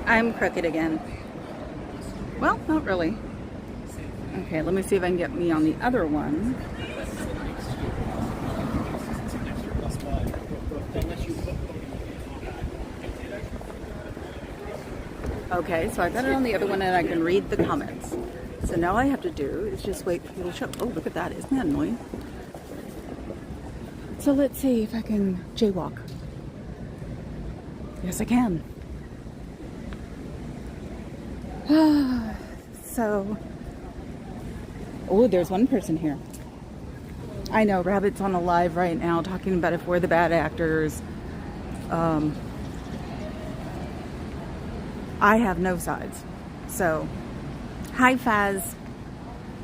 I'm crooked again. Well, not really. Okay, let me see if I can get me on the other one. Okay, so I got it on the other one and I can read the comments. So now all I have to do is just wait for people to show up. Oh, look at that. Isn't that annoying? So let's see if I can jaywalk. Yes, I can. So, oh, there's one person here. I know, Rabbit's on a live right now talking about if we're the bad actors. I have no sides. So, hi Faz.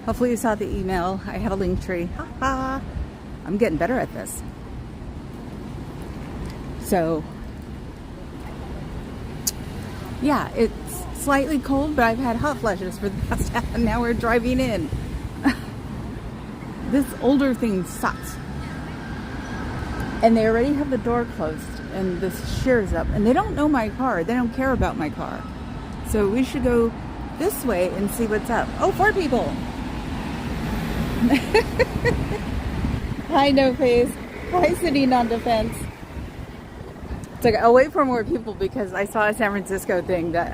Hopefully you saw the email. I have a link tree. Ha ha. I'm getting better at this. So, yeah, it's slightly cold, but I've had hot flashes for the past half an hour driving in. This older thing sucks. And they already have the door closed and this shears up. And they don't know my car. They don't care about my car. So we should go this way and see what's up. Oh, 4 people. Hi, No Face. Hi, Sitting on Defense. It's like, I'll wait for more people because I saw a San Francisco thing that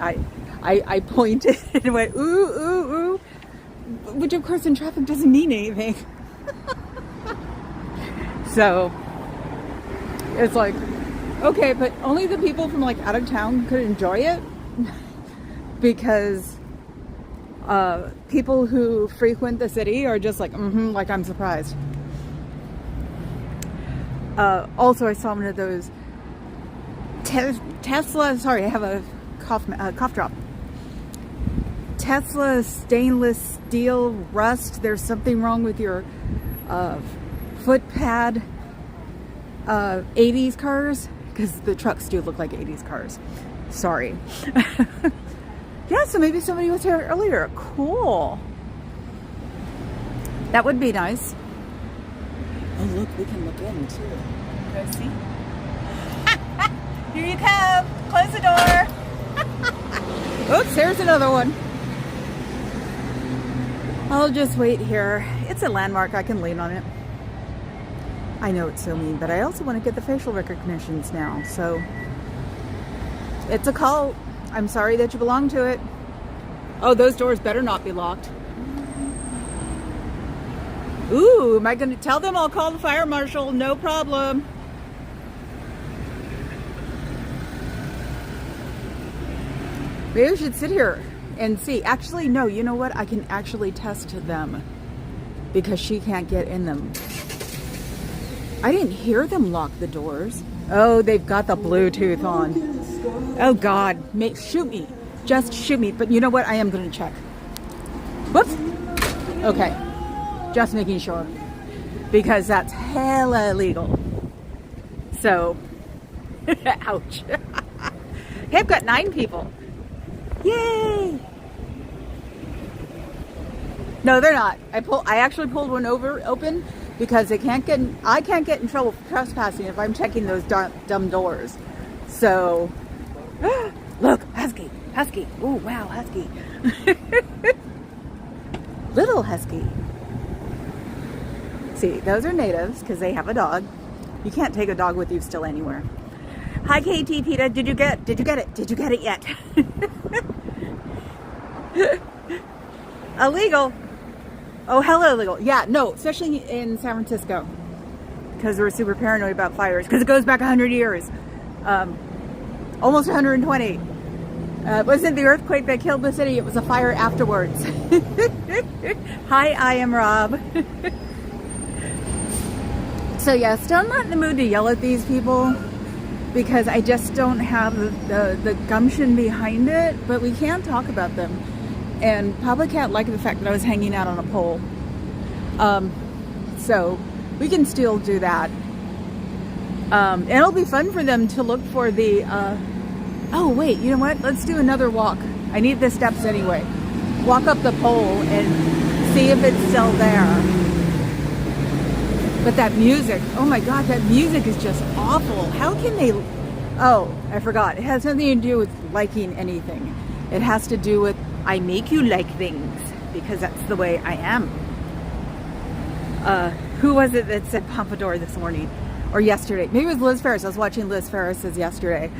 I pointed and went, ooh, ooh, ooh. Which, of course, in traffic doesn't mean anything. So, it's like, okay, but only the people from, like, out of town could enjoy it. Because people who frequent the city are just like, like I'm surprised. Also, I saw one of those Tesla, sorry, I have a cough drop. Tesla stainless steel rust. There's something wrong with your foot pad. 80s cars, because the trucks do look like 80s cars. Sorry. Yeah, so maybe somebody was here earlier. Cool. That would be nice. Oh, look, we can look in too. Go see. Here you come. Close the door. Oops, there's another one. I'll just wait here. It's a landmark. I can lean on it. I know it's so mean, but I also want to get the facial recognitions now. So it's a cult. I'm sorry that you belong to it. Oh, those doors better not be locked. Ooh, am I going to tell them I'll call the fire marshal? No problem. Maybe we should sit here and see. Actually, no, you know what? I can actually test them because she can't get in them. I didn't hear them lock the doors. Oh, they've got the Bluetooth on. Oh God, shoot me. Just shoot me. But you know what? I am going to check. Whoops. Okay. Just making sure. Because that's hella illegal. So, ouch. Hey, I've got 9 people. Yay! No, they're not. I actually pulled one open because I can't get in trouble for trespassing if I'm checking those dumb doors. So, look, husky. Oh, wow, husky. Little husky. See, those are natives because they have a dog. You can't take a dog with you still anywhere. Hi, KT Peta. Did you get it? Did you get it yet? Illegal. Oh, hella illegal. Yeah, no, especially in San Francisco because we're super paranoid about fires because it goes back 100 years. Almost 120. It wasn't the earthquake that killed the city. It was a fire afterwards. Hi, I am Rob. So yeah, still not in the mood to yell at these people because I just don't have the gumption behind it, but we can talk about them. And probably can't like the fact that I was hanging out on a pole. So we can still do that. And it'll be fun for them to look for the, oh wait, you know what? Let's do another walk. I need the steps anyway. Walk up the pole and see if it's still there. But that music, oh my God, that music is just awful. How can they, oh, I forgot. It has something to do with liking anything. It has to do with I make you like things because that's the way I am. Who was it that said pompadour this morning or yesterday? Maybe it was Liz Ferris. I was watching Liz Ferris's yesterday,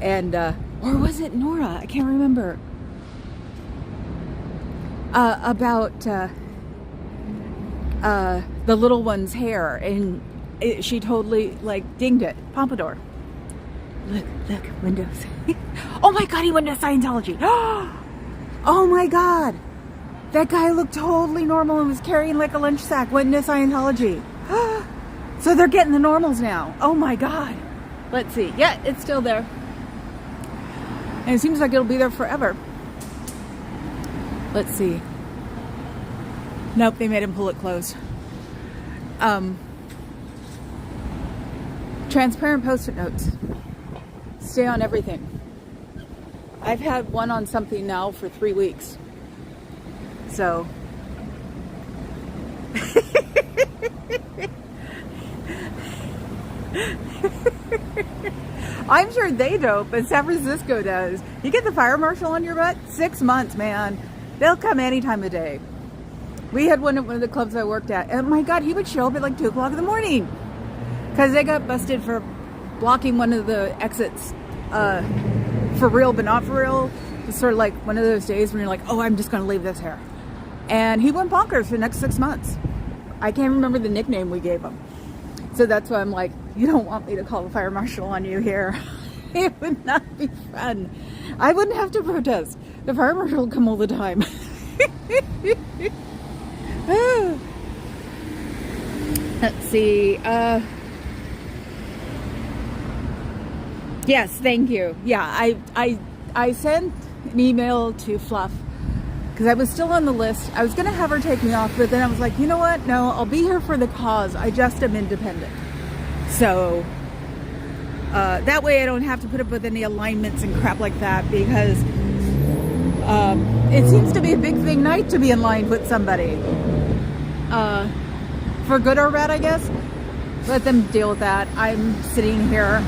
and or was it Nora? I can't remember. About the little one's hair, and she totally like dinged it. Pompadour. Look, Windows. Oh my God, he went to Scientology. Oh my God. That guy looked totally normal and was carrying like a lunch sack, went into Scientology. So they're getting the normals now. Oh my God. Let's see. Yeah, it's still there. And it seems like it'll be there forever. Let's see. Nope, they made him pull it closed. Transparent post-it notes. Stay on everything. I've had one on something now for 3 weeks. So. I'm sure they don't, but San Francisco does. You get the fire marshal on your butt, 6 months, man. They'll come any time of day. We had one at one of the clubs I worked at, and my God, he would show up at like 2 o'clock in the morning because they got busted for blocking one of the exits, for real but not for real. It's sort of like one of those days when you're like, oh, I'm just going to leave this here. And he went bonkers for the next 6 months. I can't remember the nickname we gave him. So that's why I'm like, you don't want me to call the fire marshal on you here. It would not be fun. I wouldn't have to protest. The fire marshal would come all the time. Let's see. Yes, thank you. Yeah, I sent an email to Fluff because I was still on the list. I was going to have her take me off, but then I was like, you know what? No, I'll be here for the cause. I just am independent. So that way I don't have to put up with any alignments and crap like that, because it seems to be a big thing night to be in line with somebody. For good or bad, I guess. Let them deal with that. I'm sitting here.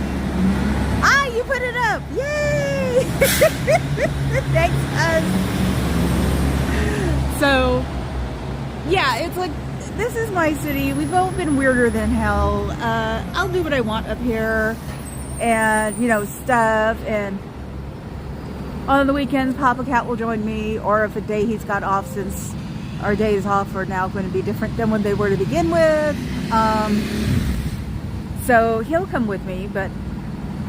Ah, you put it up! Yay! Thanks, us. So, yeah, it's like, this is my city. We've all been weirder than hell. I'll do what I want up here. And, you know, stuff. And on the weekends, Papa Cat will join me. Or if a day he's got off, since our days off are now going to be different than when they were to begin with. So he'll come with me. But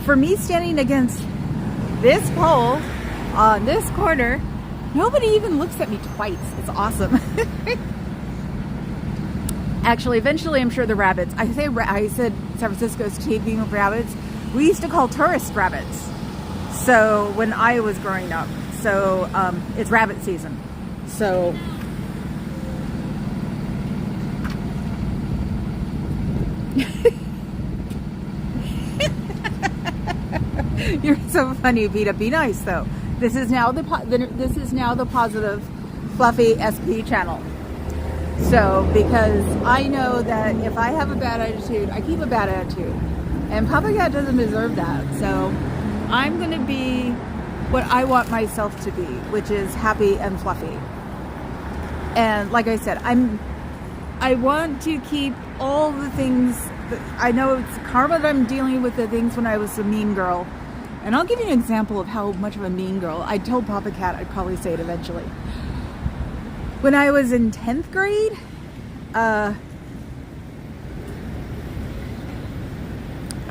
for me standing against this pole on this corner, nobody even looks at me twice. It's awesome. Actually, eventually, I'm sure the said San Francisco's teeming with rabbits. We used to call tourist rabbits. So when I was growing up, so it's rabbit season. So you're so funny, Vita. Be nice though. This is now the positive, fluffy SP channel. So, because I know that if I have a bad attitude, I keep a bad attitude. And Papa Cat doesn't deserve that. So, I'm going to be what I want myself to be, which is happy and fluffy. And like I said, I want to keep all the things that I know it's karma that I'm dealing with, the things when I was a mean girl. And I'll give you an example of how much of a mean girl. I told Papa Cat I'd probably say it eventually. When I was in 10th grade, a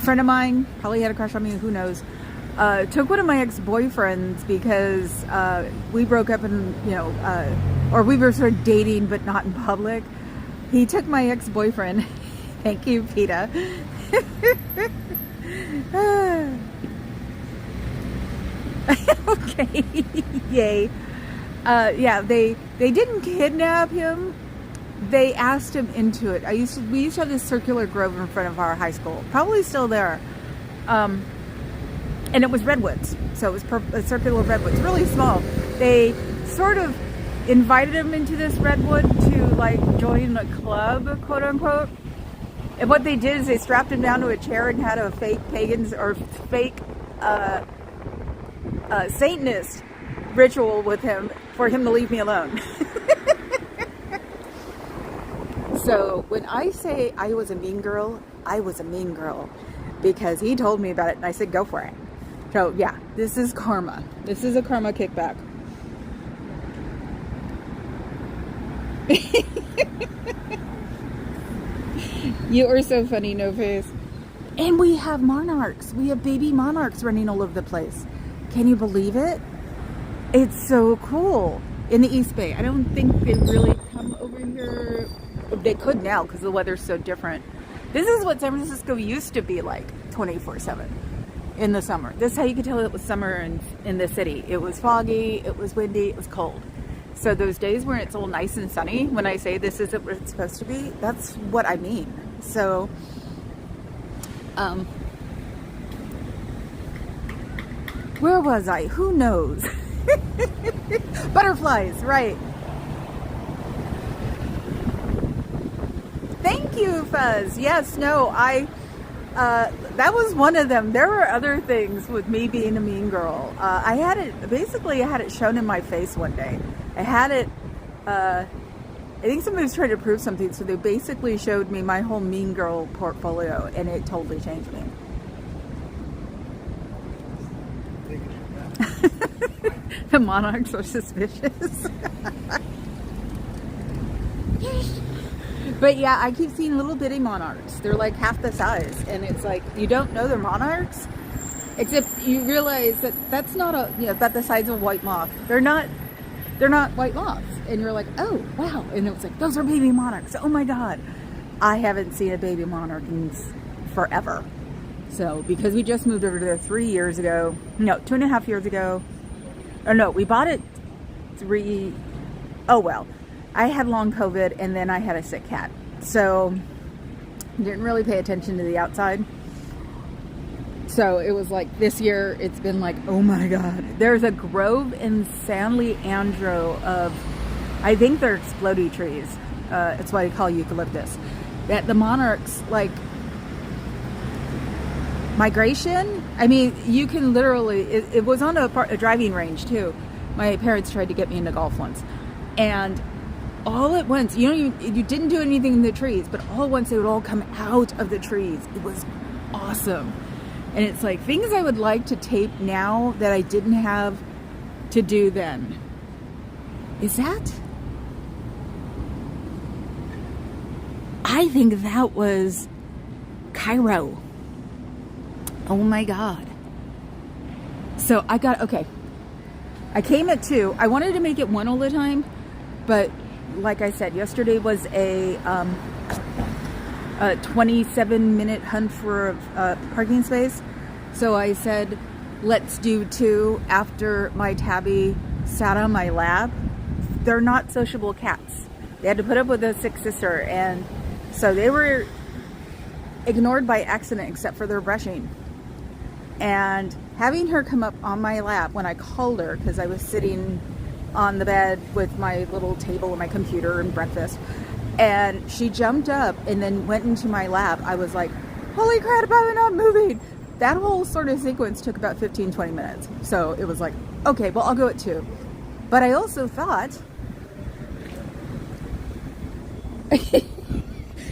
friend of mine, probably had a crush on me, who knows, took one of my ex-boyfriends because we broke up and, you know, or we were sort of dating but not in public. He took my ex-boyfriend. Thank you, PETA. Okay, yay. Yeah, they didn't kidnap him. They asked him into it. We used to have this circular grove in front of our high school, probably still there. And it was redwoods, so it was a circular redwoods, really small. They sort of invited him into this redwood to like join a club, quote unquote. And what they did is they strapped him down to a chair and had a fake Satanist ritual with him for him to leave me alone. So when I say I was a mean girl, I was a mean girl because he told me about it and I said, go for it. So yeah, this is karma. This is a karma kickback. You are so funny, No Face. And we have monarchs. We have baby monarchs running all over the place. Can you believe it? It's so cool. In the East Bay. I don't think they really come over here. They could now because the weather's so different. This is what San Francisco used to be like 24/7 in the summer. This is how you could tell it was summer in the city. It was foggy, it was windy, it was cold. So those days where it's all nice and sunny, when I say this isn't what it's supposed to be, that's what I mean. So, where was I? Who knows? Butterflies, right. Thank you, Fuzz. Yes, no, that was one of them. There were other things with me being a mean girl. I had it shown in my face one day. I had it, I think somebody was trying to prove something, so they basically showed me my whole mean girl portfolio, and it totally changed me. The monarchs are suspicious. But yeah, I keep seeing little bitty monarchs. They're like half the size, and it's like you don't know they're monarchs, except you realize that that's not about the size of a white moth. They're not white moths, and you're like, oh wow, and it's like those are baby monarchs. Oh my god, I haven't seen a baby monarch in forever. So because we just moved over there 3 years ago, no, 2.5 years ago. Oh no, we bought it oh well. I had long COVID and then I had a sick cat. So didn't really pay attention to the outside. So it was like this year it's been like, oh my god. There's a grove in San Leandro of, I think they're explodey trees. It's what I call eucalyptus. That the monarchs like migration. I mean, you can literally, it was on a driving range too. My parents tried to get me into golf once. And all at once, you didn't do anything in the trees, but all at once they would all come out of the trees. It was awesome. And it's like things I would like to tape now that I didn't have to do then. Is that? I think that was Cairo. Oh my god. So okay. I came at 2. I wanted to make it 1 all the time, but like I said, yesterday was a 27-minute hunt for a parking space. So I said, let's do 2 after my tabby sat on my lap. They're not sociable cats. They had to put up with a sick sister, and so they were ignored by accident except for their brushing. And having her come up on my lap when I called her, because I was sitting on the bed with my little table and my computer and breakfast, and she jumped up and then went into my lap, I was like, holy crap, I'm not moving. That whole sort of sequence took about 15-20 minutes. So it was like, okay, well, I'll go at 2. But I also thought,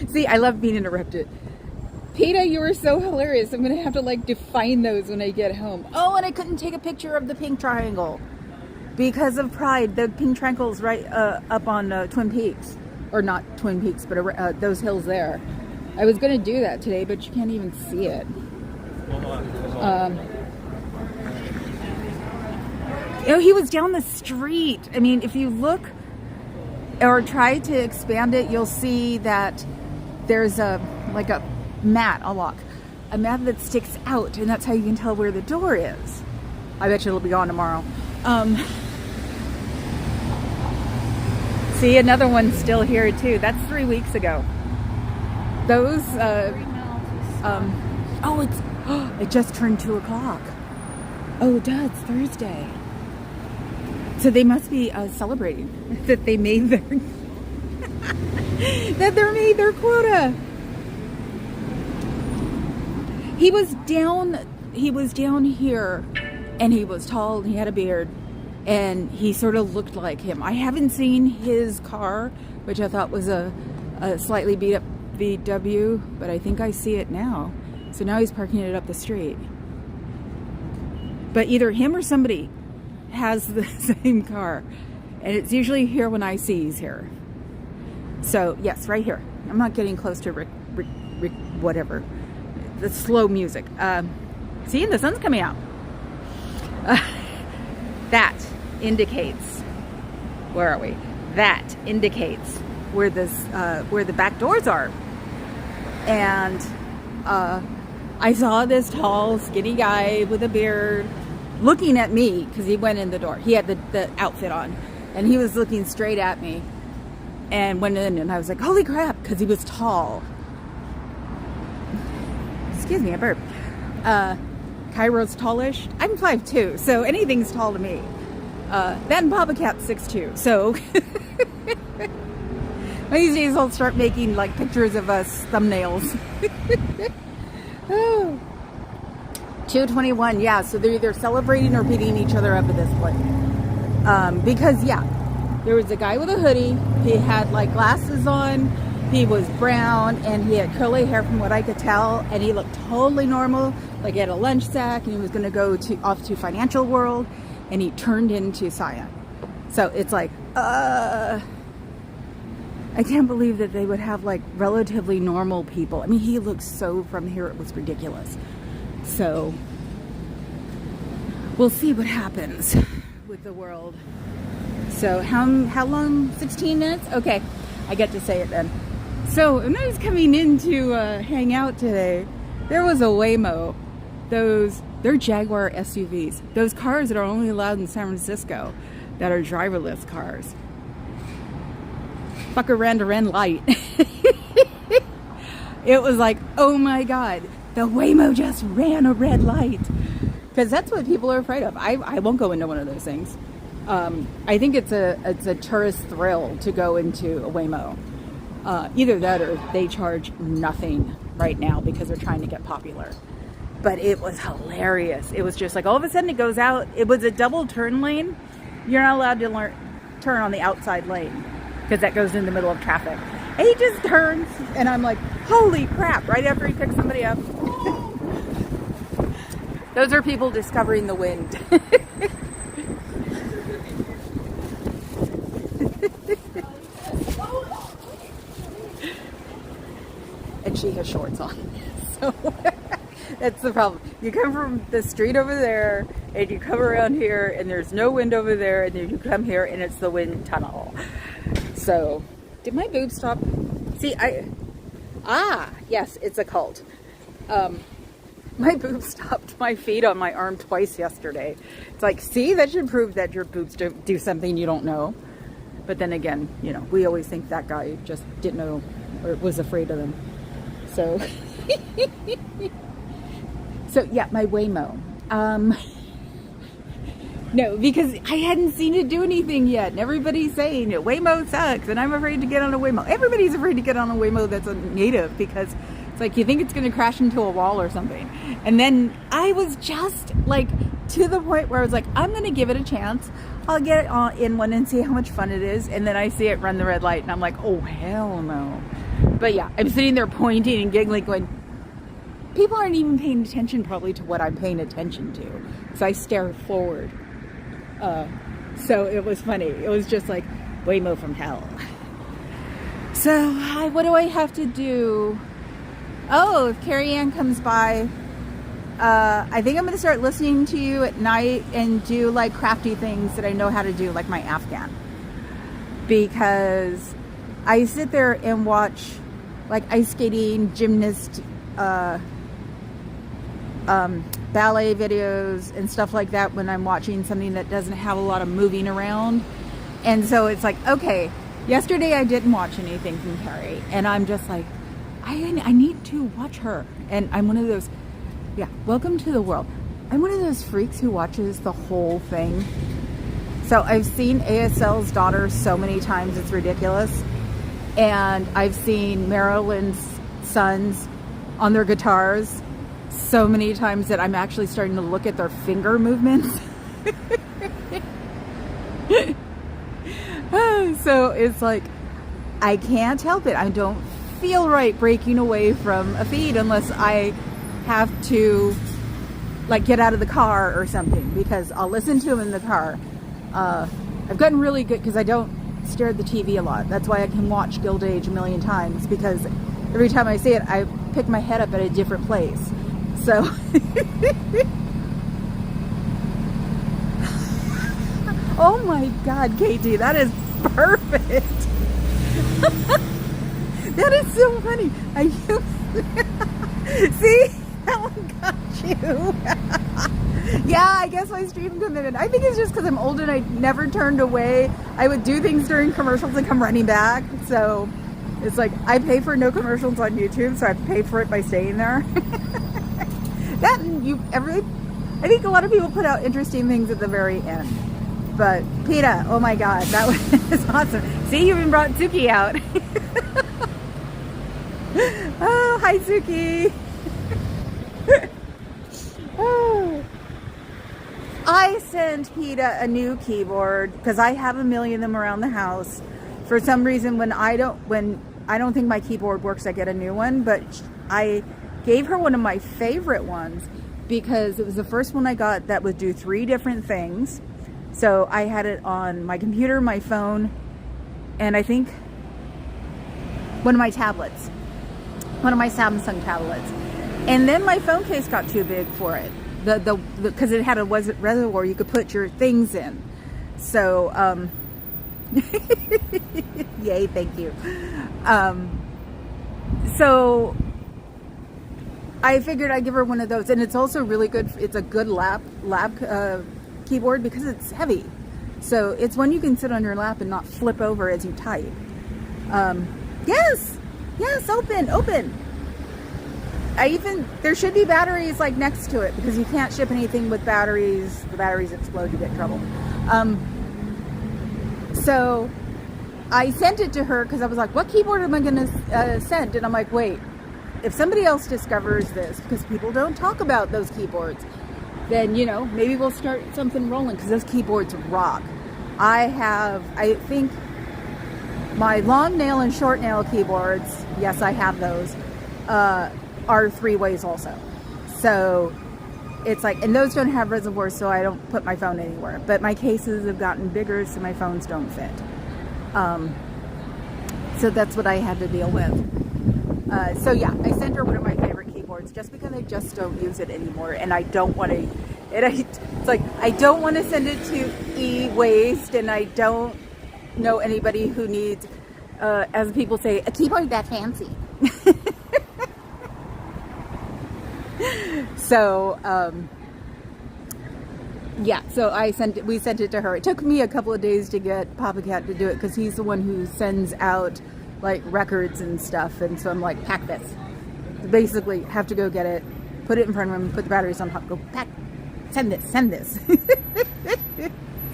see, I love being interrupted. Peter, you were so hilarious. I'm going to have to like define those when I get home. Oh, and I couldn't take a picture of the pink triangle because of pride. The pink triangle's right up on Twin Peaks. Or not Twin Peaks, but those hills there. I was going to do that today, but you can't even see it. He was down the street. I mean, if you look or try to expand it, you'll see that there's a mat that sticks out, and that's how you can tell where the door is. I bet you it'll be gone tomorrow. See, another one's still here too. That's 3 weeks ago. Those it just turned 2 o'clock. Oh, duh, it's Thursday. So they must be celebrating that they made their that they made their quota. He was down here, and he was tall and he had a beard, and he sort of looked like him. I haven't seen his car, which I thought was a slightly beat up VW, but I think I see it now. So now he's parking it up the street. But either him or somebody has the same car, and it's usually here when I see he's here. So yes, right here. I'm not getting close to Rick whatever. The slow music. See, the sun's coming out. That indicates, where are we? That indicates where the back doors are. And I saw this tall, skinny guy with a beard looking at me because he went in the door. He had the outfit on, and he was looking straight at me and went in, and I was like, holy crap, because he was tall. Excuse me, I burped. Cairo's tallish. I'm 5'2", so anything's tall to me. That and Papa Cap's 6'2", so one of these days I'll start making like pictures of us thumbnails. Oh. 221, yeah, so they're either celebrating or beating each other up at this point. Because yeah, there was a guy with a hoodie, he had like glasses on, he was brown, and he had curly hair from what I could tell, and he looked totally normal, like he had a lunch sack, and he was going to go off to Financial World, and he turned into Cyan. So it's like, I can't believe that they would have like relatively normal people. I mean, he looked so from here, it was ridiculous. So we'll see what happens with the world. So how long? 16 minutes? Okay, I get to say it then. So when I was coming in to hang out today, there was a Waymo. They're Jaguar SUVs. Those cars that are only allowed in San Francisco, that are driverless cars. Fucker ran a red light. It was like, oh my God, the Waymo just ran a red light. Because that's what people are afraid of. I won't go into one of those things. I think it's a tourist thrill to go into a Waymo. Either that or they charge nothing right now because they're trying to get popular. But it was hilarious. It was just like all of a sudden it goes out. It was a double turn lane. You're not allowed to turn on the outside lane because that goes in the middle of traffic. And he just turns, and I'm like, holy crap, right after he picks somebody up. Those are people discovering the wind. And she has shorts on. So that's the problem. You come from the street over there, and you come around here, and there's no wind over there, and then you come here, and it's the wind tunnel. So, did my boobs stop? See, yes, it's a cult. My boobs stopped my feet on my arm twice yesterday. It's like, see, that should prove that your boobs do something you don't know. But then again, you know, we always think that guy just didn't know or was afraid of them. So, so yeah, my Waymo. No, because I hadn't seen it do anything yet. And everybody's saying Waymo sucks, and I'm afraid to get on a Waymo. Everybody's afraid to get on a Waymo that's a native because it's like you think it's going to crash into a wall or something. And then I was just like to the point where I was like, I'm going to give it a chance. I'll get in one and see how much fun it is. And then I see it run the red light, and I'm like, oh, hell no. But yeah, I'm sitting there pointing and giggling, going, people aren't even paying attention probably to what I'm paying attention to. So I stare forward. So it was funny. It was just like Waymo from hell. So what do I have to do? Oh, if Carrie Ann comes by, I think I'm going to start listening to you at night and do like crafty things that I know how to do, like my Afghan. Because I sit there and watch like ice skating, gymnast, ballet videos and stuff like that when I'm watching something that doesn't have a lot of moving around. And so it's like, okay, yesterday I didn't watch anything from Carrie, and I'm just like, I need to watch her. And I'm one of those, yeah, welcome to the world. I'm one of those freaks who watches the whole thing. So I've seen ASL's Daughter so many times, it's ridiculous. And I've seen Marilyn's sons on their guitars so many times that I'm actually starting to look at their finger movements. So it's like, I can't help it. I don't feel right breaking away from a feed unless I have to like get out of the car or something, because I'll listen to them in the car. I've gotten really good because I don't stare at the TV a lot. That's why I can watch Gilded Age a million times, because every time I see it, I pick my head up at a different place. So oh my God, Katie, that is perfect. That is so funny. See, that one got you. Yeah, I guess my stream commitment. I think it's just because I'm old and I never turned away. I would do things during commercials and come running back. So it's like I pay for no commercials on YouTube, so I have to pay for it by staying there. I think a lot of people put out interesting things at the very end. But PETA, oh my God, that was awesome. See, you even brought Suki out. Oh, hi Suki. Oh. I sent PETA a new keyboard because I have a million of them around the house. For some reason, when I don't think my keyboard works, I get a new one. But I gave her one of my favorite ones because it was the first one I got that would do 3 different things. So I had it on my computer, my phone, and I think one of my tablets, one of my Samsung tablets. And then my phone case got too big for it, because it had a reservoir you could put your things in. So, yay, thank you. So I figured I'd give her one of those, and it's also really good. It's a good lap keyboard because it's heavy. So it's one you can sit on your lap and not flip over as you type. Yes, open. There should be batteries like next to it, because you can't ship anything with batteries. The batteries explode, you get in trouble. So I sent it to her because I was like, what keyboard am I going to send? And I'm like, wait, if somebody else discovers this, because people don't talk about those keyboards, then, you know, maybe we'll start something rolling, because those keyboards rock. I think my long nail and short nail keyboards, yes, I have those, are 3 ways also. So it's like, and those don't have reservoirs, so I don't put my phone anywhere. But my cases have gotten bigger, so my phones don't fit. So that's what I had to deal with. So yeah, I sent her one of my favorite keyboards just because I just don't use it anymore, and I don't want to. It's like I don't want to send it to e-waste, and I don't know anybody who needs, as people say, a keyboard that fancy. So yeah, so we sent it to her. It took me a couple of days to get Papa Cat to do it, because he's the one who sends out like records and stuff, and so I'm like, pack this. Basically have to go get it, put it in front of him, put the batteries on hot, go pack, send this.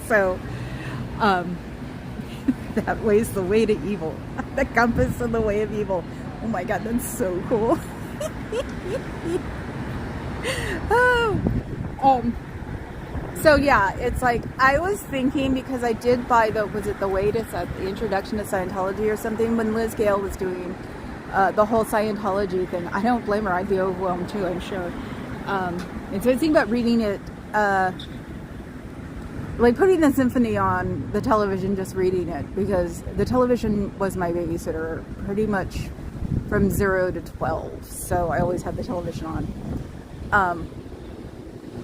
So that way's the way to evil. The compass in the way of evil. Oh my God, that's so cool. So yeah, it's like, I was thinking, because I did buy the Introduction to Scientology or something, when Liz Gale was doing the whole Scientology thing. I don't blame her. I'd be overwhelmed too, I'm sure. And so I was thinking about reading it, like putting the symphony on the television, just reading it, because the television was my babysitter pretty much from 0 to 12. So I always had the television on.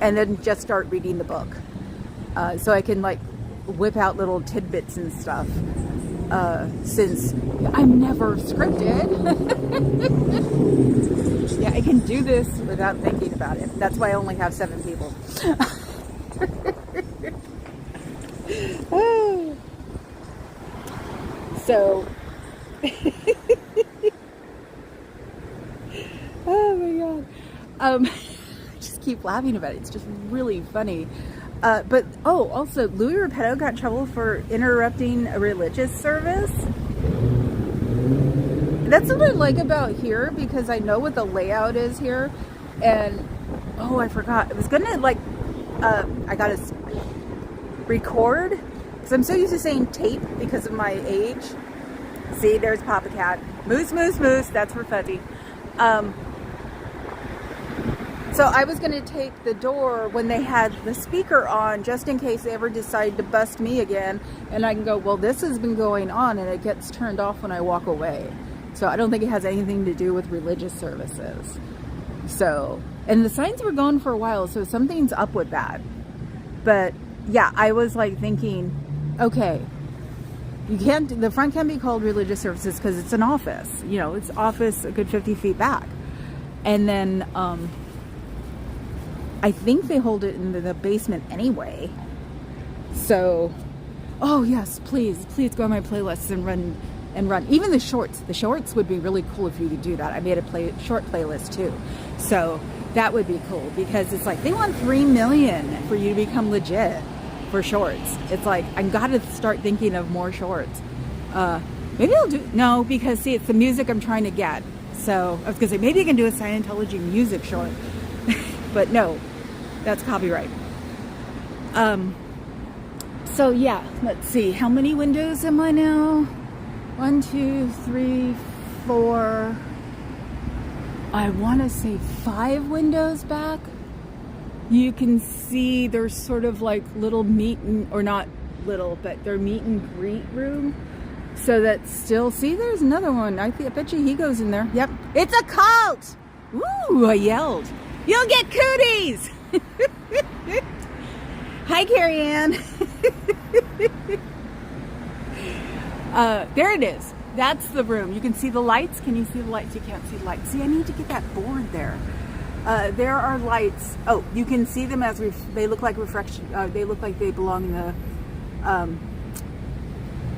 And then just start reading the book. So I can like whip out little tidbits and stuff. Since I'm never scripted. Yeah, I can do this without thinking about it. That's why I only have 7 people. So, oh my God. I just keep laughing about it. It's just really funny. But, also, Louis Repetto got in trouble for interrupting a religious service. That's what I like about here, because I know what the layout is here. And oh, I forgot. I was gonna like, I gotta record because I'm so used to saying tape because of my age. See, there's Papa Cat. Moose, moose, moose. That's for Fuzzy. So I was going to take the door when they had the speaker on, just in case they ever decide to bust me again. And I can go, well, this has been going on, and it gets turned off when I walk away. So I don't think it has anything to do with religious services. So, and the signs were gone for a while, so something's up with that. But yeah, I was like thinking, okay, the front can't be called religious services because it's an office. You know, it's office a good 50 feet back. And then, I think they hold it in the basement anyway. So, oh yes, please go on my playlists and run. Even the shorts. The shorts would be really cool if you could do that. I made a short playlist too. So that would be cool because it's like they want 3 million for you to become legit for shorts. It's like I gotta start thinking of more shorts. Maybe I'll do no because see it's the music I'm trying to get. So I was gonna say maybe I can do a Scientology music short, but no. That's copyright. So yeah, let's see. How many windows am I now? 1, 2, 3, 4. I want to say 5 windows back. You can see there's sort of like little or not little, but they're meet and greet room. So that's still, see, there's another one. I bet you he goes in there. Yep. It's a cult. Ooh, I yelled. You'll get cooties. Hi, Carrie Ann. There it is. That's the room. You can see the lights. Can you see the lights? You can't see the lights. See, I need to get that board there. There are lights. Oh, you can see them as they look like reflection. They look like they belong in the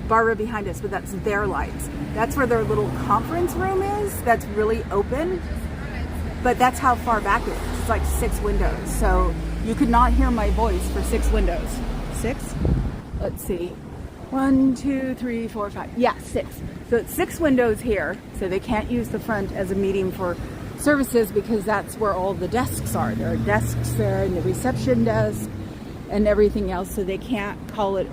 bar room behind us, but that's their lights. That's where their little conference room is. That's really open. But that's how far back it is. It's like 6 windows. So you could not hear my voice for 6 windows. 6? Let's see. 1, 2, 3, 4, 5. Yeah, 6. So it's 6 windows here. So they can't use the front as a meeting for services because that's where all the desks are. There are desks there and the reception desk and everything else. So they can't call it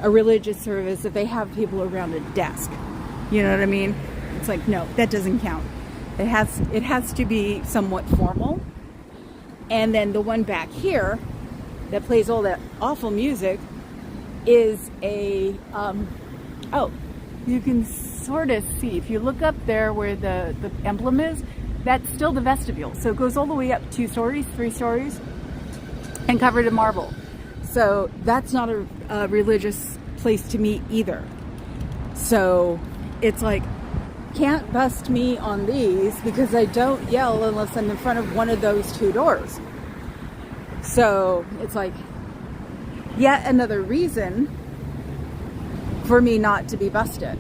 a religious service if they have people around a desk. You know what I mean? It's like, no, that doesn't count. It has to be somewhat formal. And then the one back here that plays all that awful music is a, oh, you can sort of see, if you look up there where the emblem is, that's still the vestibule. So it goes all the way up 2 stories, 3 stories, and covered in marble. So that's not a religious place to meet either. So it's like, can't bust me on these because I don't yell unless I'm in front of one of those 2 doors. So it's like yet another reason for me not to be busted.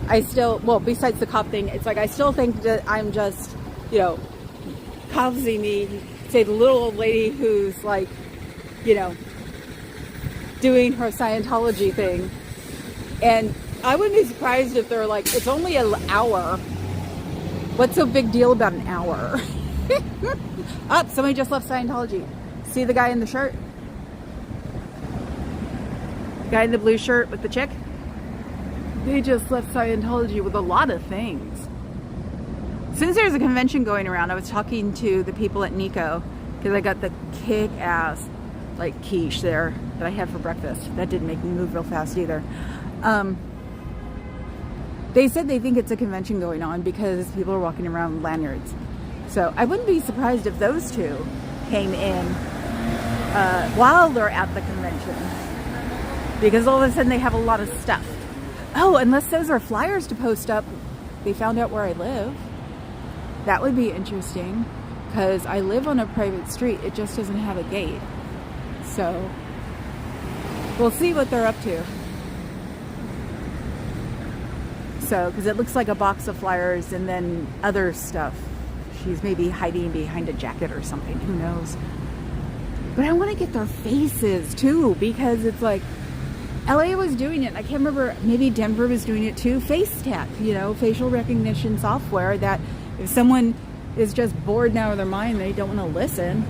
I still, well, besides the cop thing, it's like I still think that I'm just, you know, causing me, say the little old lady who's like, you know, doing her Scientology thing. And I wouldn't be surprised if they're like, it's only an hour. What's so big deal about an hour? Oh, somebody just left Scientology. See the guy in the shirt? Guy in the blue shirt with the chick? They just left Scientology with a lot of things. Since there's a convention going around, I was talking to the people at Nico because I got the kick-ass like quiche there that I had for breakfast. That didn't make me move real fast either. They said they think it's a convention going on because people are walking around with lanyards. So I wouldn't be surprised if those 2 came in while they're at the convention. Because all of a sudden they have a lot of stuff. Oh, unless those are flyers to post up. They found out where I live. That would be interesting. Because I live on a private street. It just doesn't have a gate. So we'll see what they're up to. So, because it looks like a box of flyers and then other stuff. She's maybe hiding behind a jacket or something. Who knows? But I want to get their faces too, because it's like LA was doing it. I can't remember. Maybe Denver was doing it too. Face tech, you know, facial recognition software that if someone is just bored now of their mind. They don't want to listen.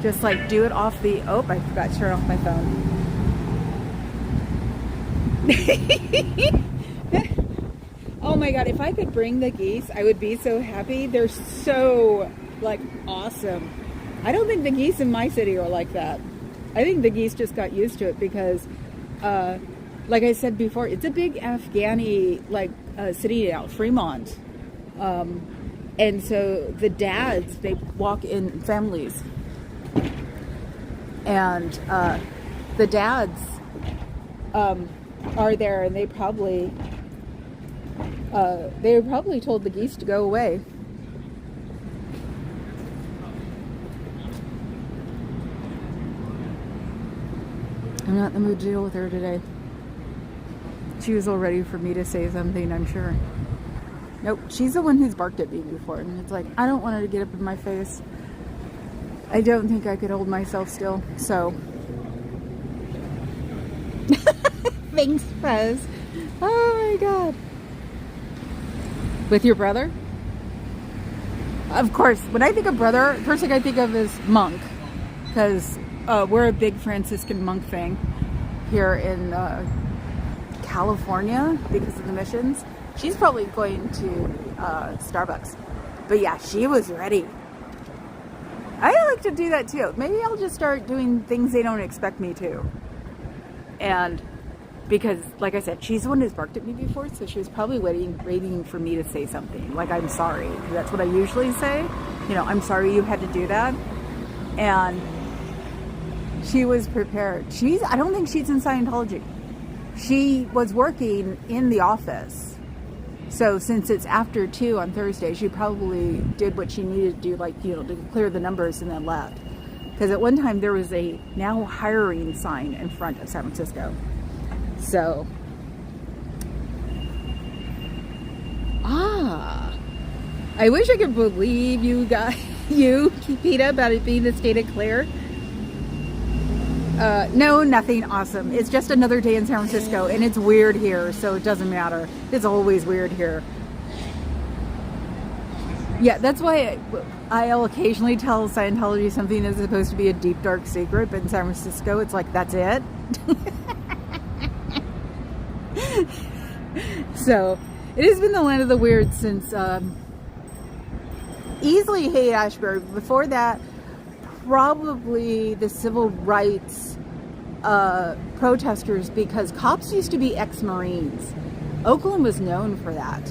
Just like do it off the, oh, I forgot to turn off my phone. Oh my God, if I could bring the geese, I would be so happy. They're so like awesome. I don't think the geese in my city are like that. I think the geese just got used to it because, like I said before, it's a big Afghani like city now, Fremont. And so the dads, they walk in families. And the dads are there, and they probably told the geese to go away. I'm not in the mood to deal with her today. She was all ready for me to say something, I'm sure. Nope, she's the one who's barked at me before, and it's like, I don't want her to get up in my face. I don't think I could hold myself still, so. Thanks, Fuzz. Oh my God. With your brother? Of course, when I think of brother, first thing I think of is monk, because we're a big Franciscan monk thing here in California because of the missions. She's probably going to Starbucks. But yeah, she was ready. I like to do that too. Maybe I'll just start doing things they don't expect me to. And because, like I said, she's the one who's barked at me before, so she was probably waiting for me to say something. Like, I'm sorry. That's what I usually say. You know, I'm sorry you had to do that. And she was prepared. I don't think she's in Scientology. She was working in the office. So since it's after 2 on Thursday, she probably did what she needed to do, like, you know, to clear the numbers and then left. Because at one time there was a now hiring sign in front of San Francisco. So, I wish I could believe you Peter, about it being the state of clear. No, nothing awesome. It's just another day in San Francisco, and it's weird here, so it doesn't matter. It's always weird here. Yeah, that's why I'll occasionally tell Scientology something is supposed to be a deep, dark secret, but in San Francisco, it's like, that's it. So, it has been the land of the weird since, easily Haight-Ashbury. Before that, probably the civil rights protesters, because cops used to be ex-Marines. Oakland was known for that.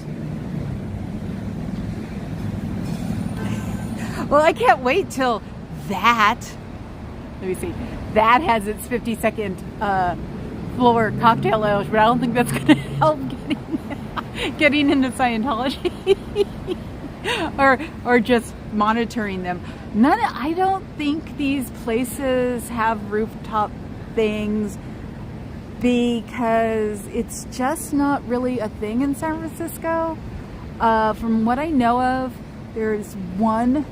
Well, I can't wait till that, let me see, that has its 52nd floor cocktail lounge, but I don't think that's going to help getting into Scientology. or just monitoring them. I don't think these places have rooftop things because it's just not really a thing in San Francisco. From what I know of, there's one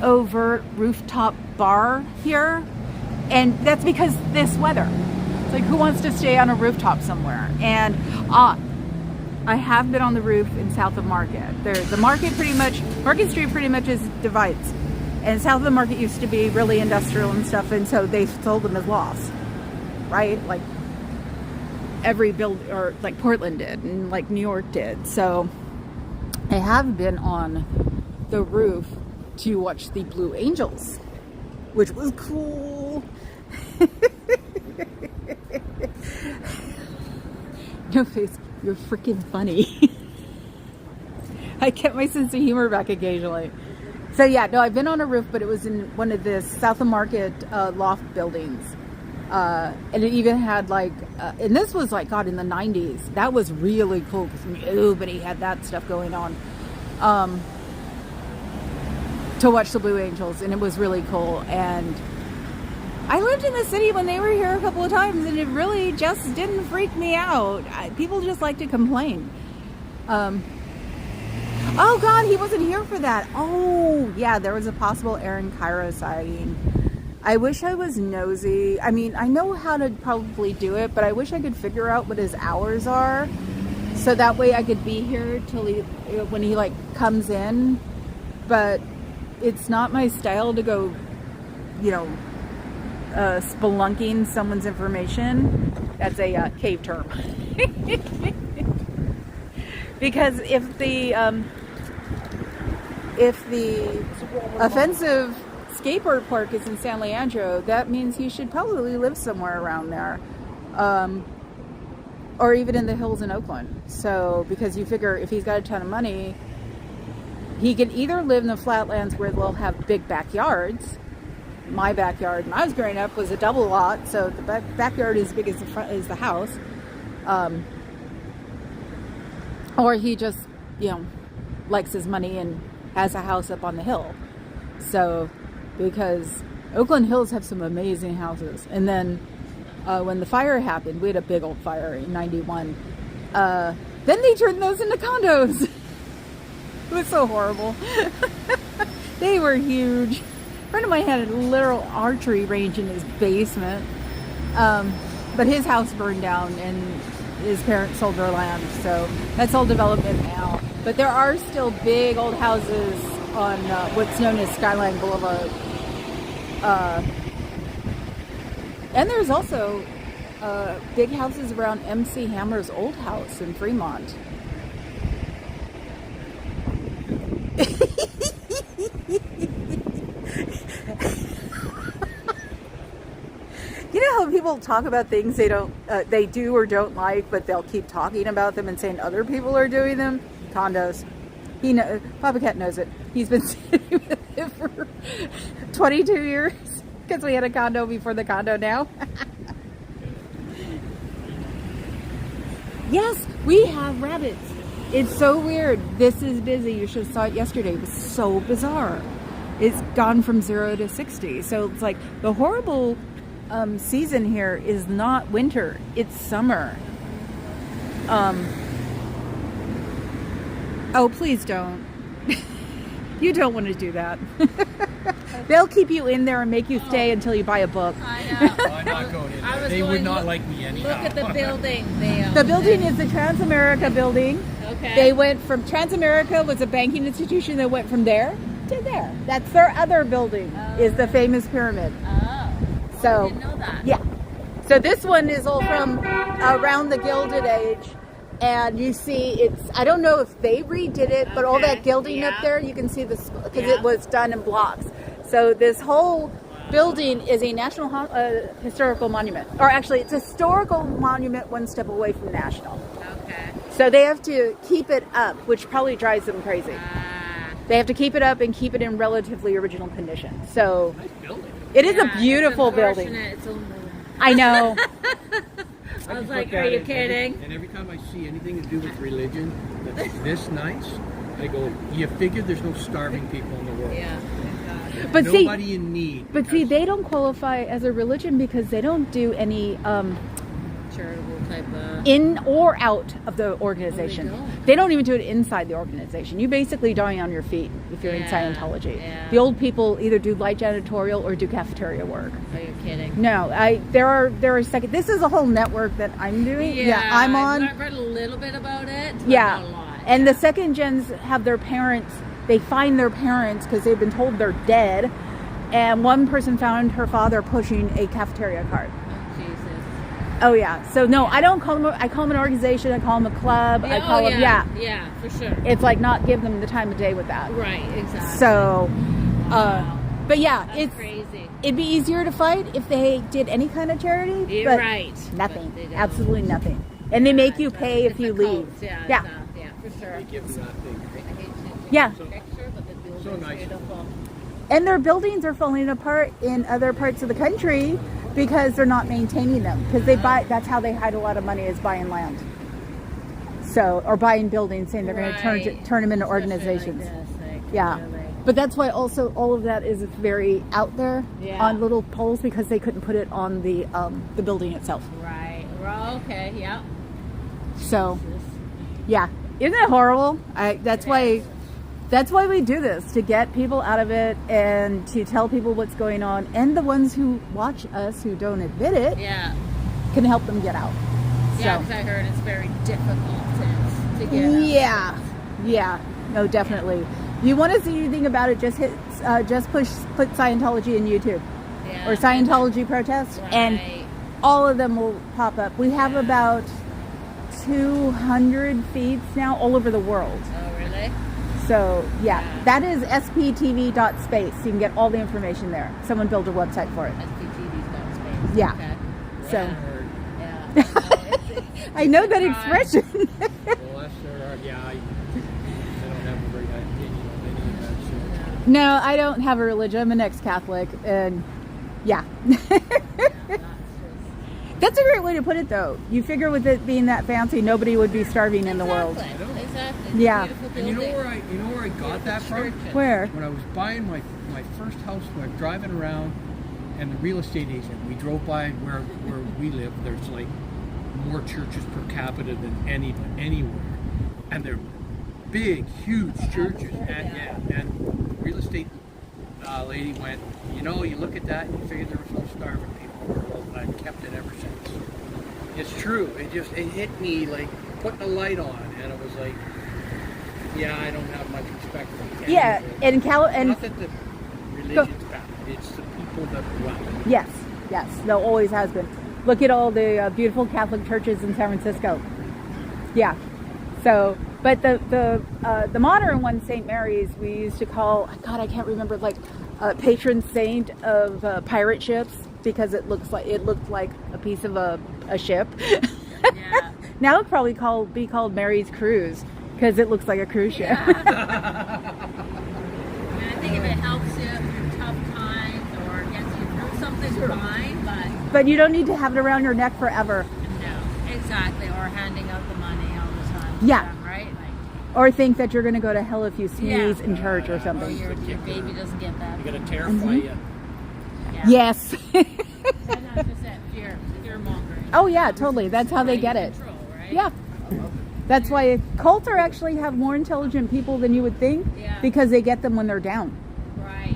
overt rooftop bar here, and that's because this weather. It's like, who wants to stay on a rooftop somewhere? And I have been on the roof in south of Market. The Market Street pretty much is divides. And south of the Market used to be really industrial and stuff, and so they sold them as lofts, right? Like every or like Portland did, and like New York did. So I have been on the roof to watch the Blue Angels, which was cool. No face, you're freaking funny. I kept my sense of humor back occasionally. So yeah, no, I've been on a roof, but it was in one of the South of Market loft buildings. And it even had like, and this was like, God, in the 90s. That was really cool because nobody had that stuff going on. To watch the Blue Angels, and it was really cool. And I lived in the city when they were here a couple of times, and it really just didn't freak me out. People just like to complain. Oh God, he wasn't here for that. Oh yeah, there was a possible Aaron Cairo sighting. I wish I was nosy. I mean, I know how to probably do it, but I wish I could figure out what his hours are, so that way I could be here till when he like comes in. but it's not my style to go, you know, spelunking someone's information. That's a cave term. Because if the offensive skateboard park is in San Leandro, that means he should probably live somewhere around there, or even in the hills in Oakland. So, because you figure if he's got a ton of money, he can either live in the flatlands where they'll have big backyards. My backyard when I was growing up was a double lot, so the backyard is as big as the front is the house. Or he just, you know, likes his money and has a house up on the hill. So, because Oakland Hills have some amazing houses. And then when the fire happened, we had a big old fire in '91. Then they turned those into condos. It was so horrible. They were huge. A friend of mine had a literal archery range in his basement. But his house burned down and his parents sold their land. So that's all development now. But there are still big old houses on what's known as Skyline Boulevard. And there's also big houses around MC Hammer's old house in Fremont. You know how people talk about things they do or don't like, but they'll keep talking about them and saying other people are doing them? Condos. Papa Cat knows it. He's been sitting with it for 22 years because we had a condo before the condo now. Yes, we have rabbits. It's so weird. This is busy. You should have saw it yesterday. It was so bizarre. It's gone from 0 to 60. So it's like the horrible season here is not winter. It's summer. Oh, please don't. You don't want to do that. They'll keep you in there and make you stay until you buy a book. I know. Oh, I'm not going in there. They would not like me anyhow. Look at the building. The building is the Transamerica building. Okay. They went from Transamerica was a banking institution that went from there to there. That's their other building, is the famous pyramid. Oh. So, I didn't know that. Yeah. So this one is all from around the Gilded Age. And you see, I don't know if they redid it, but all that gilding up there, you can see this, because it was done in blocks. So this whole building is a national historical monument. Or actually, it's a historical monument one step away from national. Okay. So they have to keep it up, which probably drives them crazy. They have to keep it up and keep it in relatively original condition. So Nice building. it is a beautiful building. It's a I know. I was like, are you kidding? And every time I see anything to do with religion that's this nice, I go, you figure there's no starving people in the world. Yeah. But Nobody in need. But see, they don't qualify as a religion because they don't do any Charitable type of... in or out of the organization. Oh, they don't even do it inside the organization. You basically die on your feet if you're in Scientology. Yeah. The old people either do light janitorial or do cafeteria work. Are you kidding? No, there are second. This is a whole network that I'm doing. Yeah, I'm on. I've read a little bit about it. But Yeah, not a lot. and the second gens have their parents. They find their parents because they've been told they're dead. And one person found her father pushing a cafeteria cart. Oh, Jesus. Oh yeah. So no, I don't call them. I call them an organization. I call them a club. I call them Yeah, for sure. It's like not give them the time of day with that. Right, exactly. So, Wow. but yeah, That's crazy. It'd be easier to fight if they did any kind of charity. You're but right. Nothing. But they don't. Absolutely nothing. And they make you pay if It's you the leave. cults, Yeah, Yeah. yeah, for sure. They give them that thing. I hate to Yeah. take a picture, but the building's So nice. beautiful. And their buildings are falling apart in other parts of the country because they're not maintaining them. Because that's how they hide a lot of money, is buying land. So, or buying buildings, saying they're going to turn them into organizations. Yeah. But that's why also all of that is very out there on little poles, because they couldn't put it on the building itself. Right. Well, okay. Yeah. So, yeah, isn't it horrible? That's why we do this, to get people out of it and to tell people what's going on, and the ones who watch us who don't admit it can help them get out. Yeah, So. because I heard it's very difficult to get out. Yeah, no, definitely. You want to see anything about it? Just put Scientology in YouTube Yeah. or Scientology protests, and Right. all of them will pop up. We have about 200 feeds now all over the world. Oh, really? So yeah, Yeah. that is sptv.space. You can get all the information there. Someone built a website for it. SPTV's got space. Yeah. Okay. So Or- Yeah. No, it's I know that try. expression. Well, that's their, yeah, I don't have a very high opinion on any of that. So. No, I don't have a religion. I'm an ex-Catholic, and yeah. That's a great way to put it, though. You figure with it being that fancy, nobody would be starving in the world. Exactly. Yeah. It's a beautiful And you know building. where I got that from? Churches. Where? When I was buying my first house, when I was driving around, and the real estate agent, we drove by where we live. There's like more churches per capita than anywhere, and they're big, huge churches. And yeah, and real estate lady went, you know, you look at that, and you figure there was no starving people in the world, and I've kept it ever since. It's true. It hit me like putting a light on, and it was like, yeah, I don't have much respect for any Yeah, of it. and Not that the religion's bad, it's the people that run it. yes, there always has been. Look at all the beautiful Catholic churches in San Francisco. Yeah. So, but the modern one, St. Mary's, we used to call, God, I can't remember, like patron saint of pirate ships, because it looked like a piece of a ship. Yeah. Now it'd probably be called Mary's Cruise, because it looks like a cruise ship. And I think if it helps you through tough times or gets you through something, fine, but But you don't need to have it around your neck forever, no, exactly. Or handing out the money all the time. to Yeah. them, right? Like, or think that you're going to go to hell if you sneeze Yeah. in church or or something. your baby doesn't get that. You gotta terrify you. Yeah. Yes. And not just that fear mongering. Oh yeah, totally. That's how they get it. Control, right? Yeah. That's why cults are actually have more intelligent people than you would think, Yeah. because they get them when they're down. Right.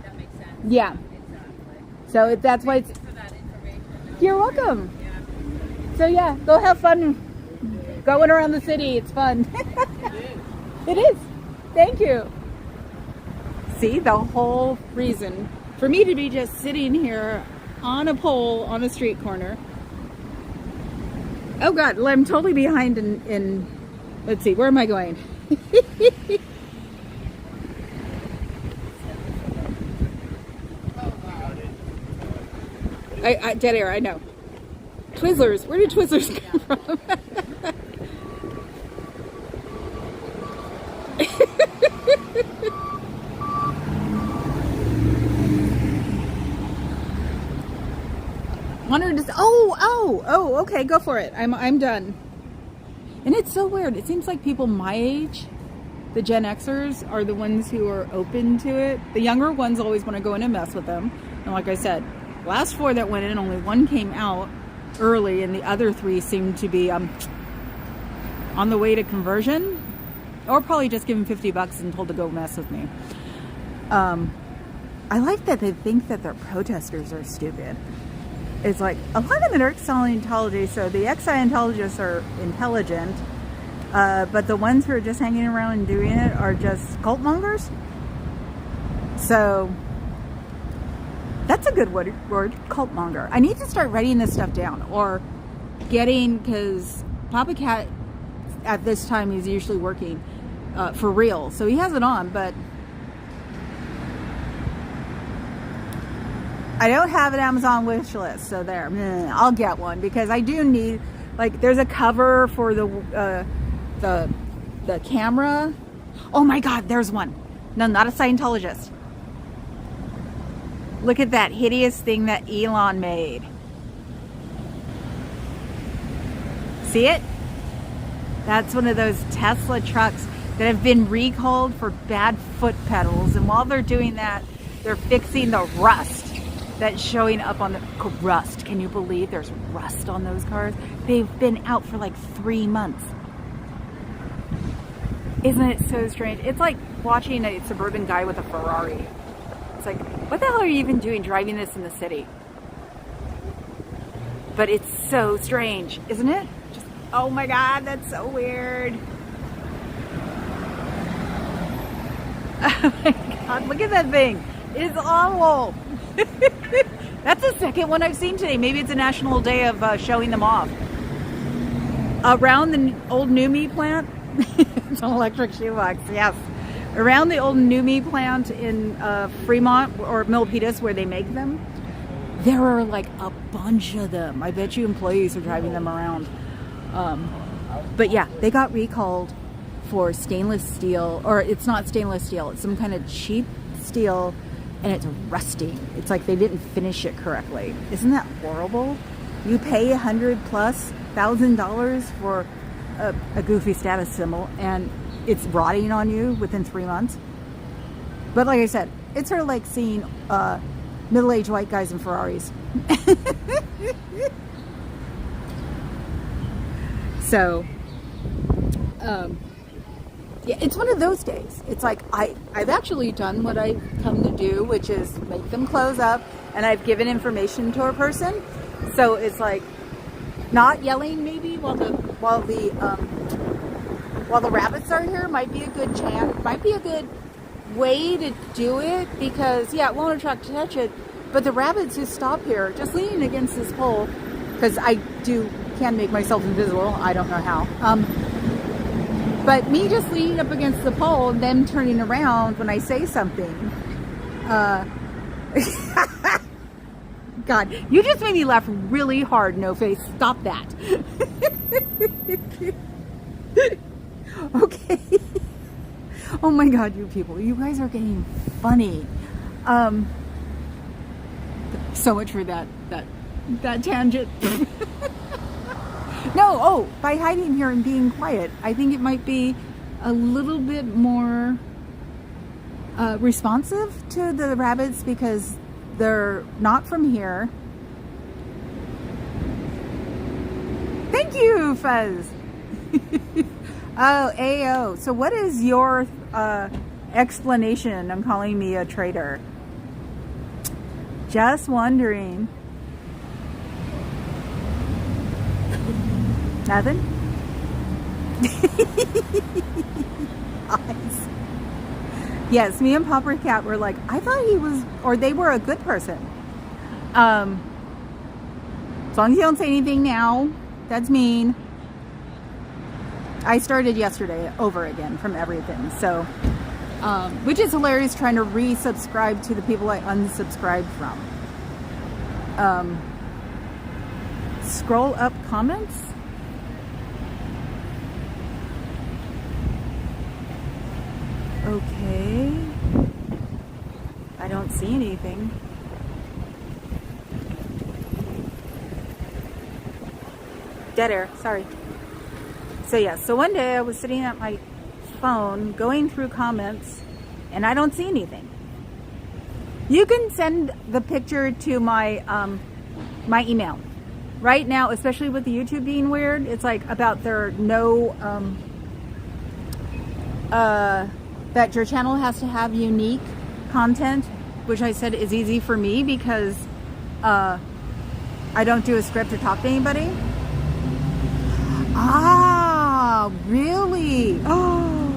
That makes sense. Yeah. Exactly. So that's why it's. Thank you for that information. You're welcome. Yeah. So yeah, go have fun going around the city. It's fun. It is. Thank you. See, the whole reason for me to be just sitting here on a pole on a street corner. Oh God, I'm totally behind in let's see, where am I going? I dead air, I know. Twizzlers, where did Twizzlers come from? Wanted to. Oh, okay, go for it. I'm done. And it's so weird. It seems like people my age, the Gen Xers, are the ones who are open to it. The younger ones always want to go in and mess with them. And like I said, last 4 that went in, only 1 came out early, and the other 3 seemed to be on the way to conversion, or probably just given $50 and told to go mess with me. I like that they think that their protesters are stupid. It's like a lot of them are ex-Scientology, so the ex-Scientologists are intelligent, but the ones who are just hanging around and doing it are just cult mongers. So that's a good word, cult monger. I need to start writing this stuff down, or because Papa Cat at this time is usually working for real, so he has it on, but I don't have an Amazon wish list, so there. I'll get one, because I do need, like, there's a cover for the camera. Oh my God, there's one. No, not a Scientologist. Look at that hideous thing that Elon made. See it? That's one of those Tesla trucks that have been recalled for bad foot pedals, and while they're doing that, they're fixing the rust that's showing up on the rust. Can you believe there's rust on those cars? They've been out for like 3 months. Isn't it so strange? It's like watching a suburban guy with a Ferrari. It's like, what the hell are you even doing driving this in the city? But it's so strange, isn't it? Just, oh my God, that's so weird. Oh my God, look at that thing. It's awful. That's the second one I've seen today. Maybe it's a national day of showing them off. Around the old Numi plant, it's an electric shoebox, yes. Around the old Numi plant in Fremont or Milpitas where they make them, there are like a bunch of them. I bet you employees are driving them around. But yeah, they got recalled for stainless steel, or it's not stainless steel, it's some kind of cheap steel, and it's rusting. It's like they didn't finish it correctly. Isn't that horrible? You pay $100,000+ for a goofy status symbol, and it's rotting on you within 3 months. But like I said, it's sort of like seeing middle-aged white guys in Ferraris. So, yeah, it's one of those days. It's like I've actually done what I've come to do, which is make them close up, and I've given information to a person. So it's like not yelling maybe while the rabbits are here might be a good chance, might be a good way to do it, because yeah, it won't attract attention. But the rabbits who stop here, just leaning against this pole, because I can make myself invisible. I don't know how. But me just leaning up against the pole and them turning around when I say something. God, you just made me laugh really hard, No Face. Stop that. Okay. Oh my God, you people. You guys are getting funny. So much for that tangent. No, by hiding here and being quiet, I think it might be a little bit more responsive to the rabbits, because they're not from here. Thank you, Fuzz. Oh, AO. So what is your explanation on calling me a traitor? Just wondering. Nothing? Eyes. Yes, me and Popper Cat were like, I thought he was, or they were a good person. As long as you don't say anything now, that's mean. I started yesterday over again from everything. So, which is hilarious, trying to resubscribe to the people I unsubscribed from. Scroll up comments. Okay. I don't see anything. Dead air, sorry. So yeah, so one day I was sitting at my phone going through comments and I don't see anything. You can send the picture to my my email. Right now, especially with the YouTube being weird, it's like about their that your channel has to have unique content, which I said is easy for me because I don't do a script or talk to anybody. Ah, really? Oh.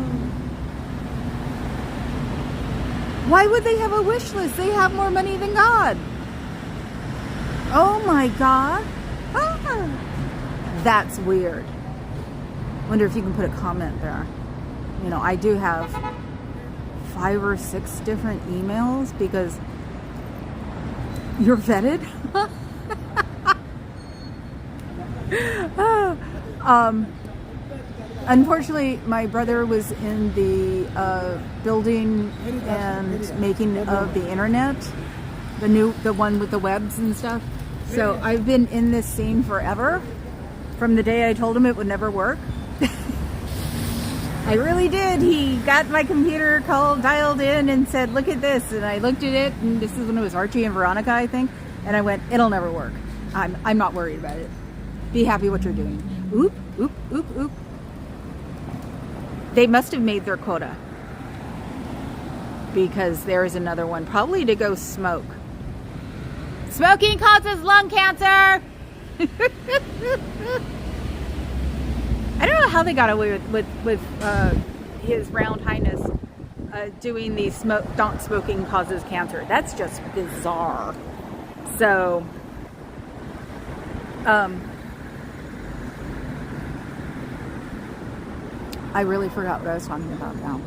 Why would they have a wish list? They have more money than God. Oh my God. Ah. That's weird. Wonder if you can put a comment there. You know, I do have 5 or 6 different emails because you're vetted. Unfortunately, my brother was in the building and making of the internet, the one with the webs and stuff. So I've been in this scene forever, from the day I told him it would never work. I really did. He got my computer dialed in and said, look at this. And I looked at it, and this is when it was Archie and Veronica, I think. And I went, it'll never work. I'm not worried about it. Be happy what you're doing. Oop, oop, oop, oop. They must have made their quota. Because there is another one, probably to go smoke. Smoking causes lung cancer! I don't know how they got away with His Round Highness doing the don't smoking causes cancer. That's just bizarre. So, I really forgot what I was talking about now.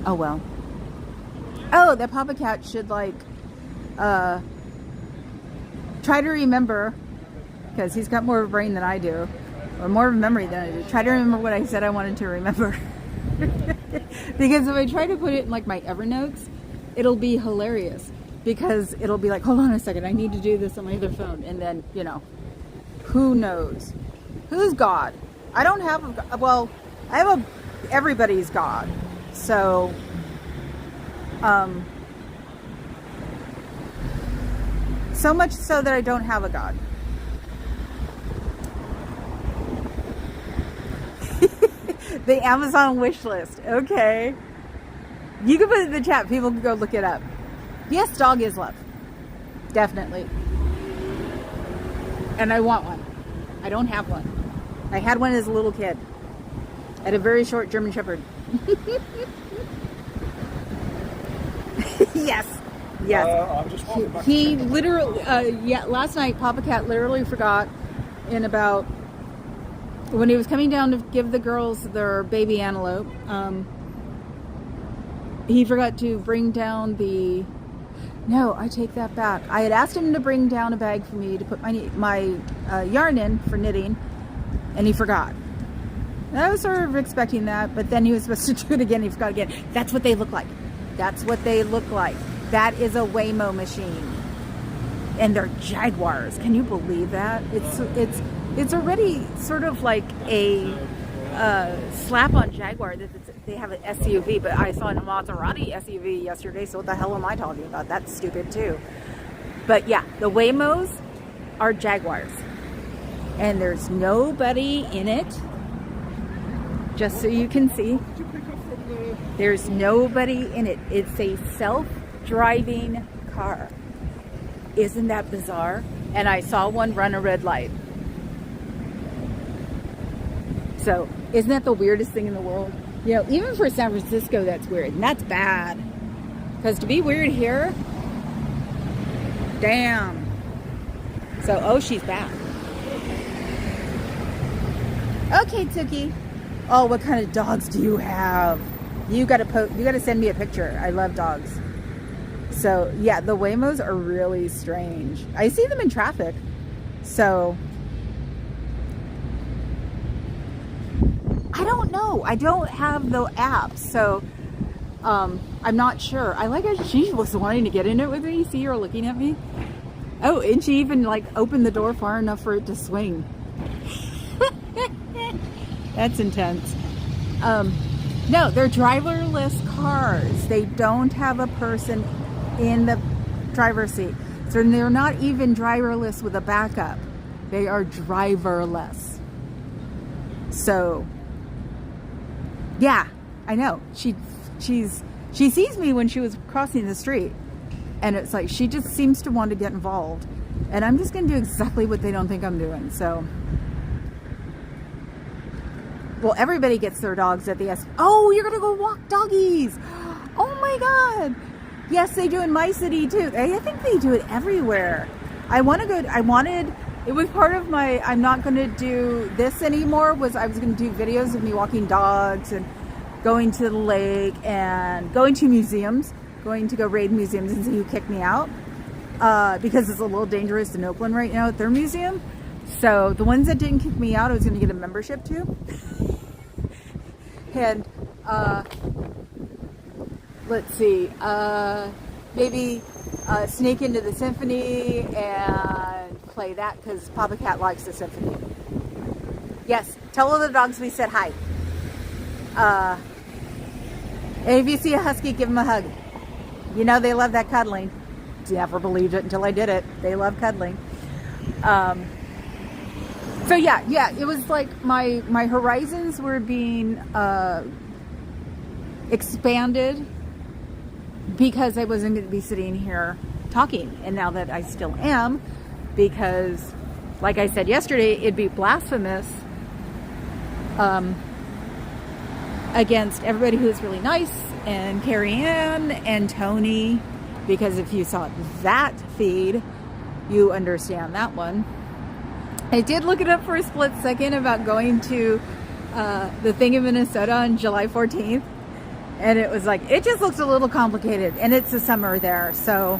Oh well. Oh, that Papa Cat should like try to remember, because he's got more of a brain than I do, or more of a memory than I do. Try to remember what I said I wanted to remember. Because if I try to put it in like my Evernotes, it'll be hilarious, because it'll be like, hold on a second, I need to do this on my other phone, and then, you know, who knows? Who's God? I don't have a, well, I have everybody's God. So, so much so that I don't have a God. The Amazon wish list. Okay. You can put it in the chat. People can go look it up. Yes, dog is love. Definitely. And I want one. I don't have one. I had one as a little kid. I had a very short German Shepherd. Yes. Yes. I'm just walking back He literally, yeah, last night Papa Cat literally forgot in about, when he was coming down to give the girls their baby antelope, he forgot to bring down the, no, I take that back. I had asked him to bring down a bag for me to put my yarn in for knitting, and he forgot. And I was sort of expecting that, but then he was supposed to do it again, he forgot again. That's what they look like. That's what they look like. That is a Waymo machine. And they're Jaguars. Can you believe that? It's already sort of like a slap on Jaguar that they have an SUV, but I saw a Maserati SUV yesterday, so what the hell am I talking about? That's stupid too. But yeah, the Waymos are Jaguars. And there's nobody in it. Just so you can see. There's nobody in it. It's a self-driving car. Isn't that bizarre? And I saw one run a red light. So, isn't that the weirdest thing in the world? You know, even for San Francisco, that's weird. And that's bad. Because to be weird here, damn. So, oh, she's back. Okay, Tookie. Oh, what kind of dogs do you have? You gotta send me a picture. I love dogs. So yeah, the Waymos are really strange. I see them in traffic. So I don't know. I don't have the app, so I'm not sure. I like how she was wanting to get in it with me. See her looking at me. Oh, and she even like opened the door far enough for it to swing. That's intense. No, they're driverless cars. They don't have a person in the driver's seat. So they're not even driverless with a backup. They are driverless. So, yeah, I know. She sees me when she was crossing the street. And it's like, she just seems to want to get involved. And I'm just going to do exactly what they don't think I'm doing. So, well, everybody gets their dogs at the Oh, you're going to go walk doggies. Oh my God. Yes, they do in my city too. I think they do it everywhere. It was part of my, I'm not going to do this anymore, I was going to do videos of me walking dogs and going to the lake and going to museums, going to go raid museums and see who kicked me out. Because it's a little dangerous in Oakland right now at their museum. So the ones that didn't kick me out, I was going to get a membership to. And let's see, maybe sneak into the symphony and play that, because Papa Cat likes the symphony. Yes, tell all the dogs we said hi. And if you see a husky, give them a hug. You know they love that cuddling. Never believed it until I did it. They love cuddling. So yeah, it was like my horizons were being expanded because I wasn't going to be sitting here talking. And now that I still am, because like I said yesterday, it'd be blasphemous against everybody who's really nice, and Carrie Ann and Tony, because if you saw that feed, you understand that one. I did look it up for a split second about going to the thing in Minnesota on July 14th, and it was like, it just looks a little complicated, and it's the summer there, so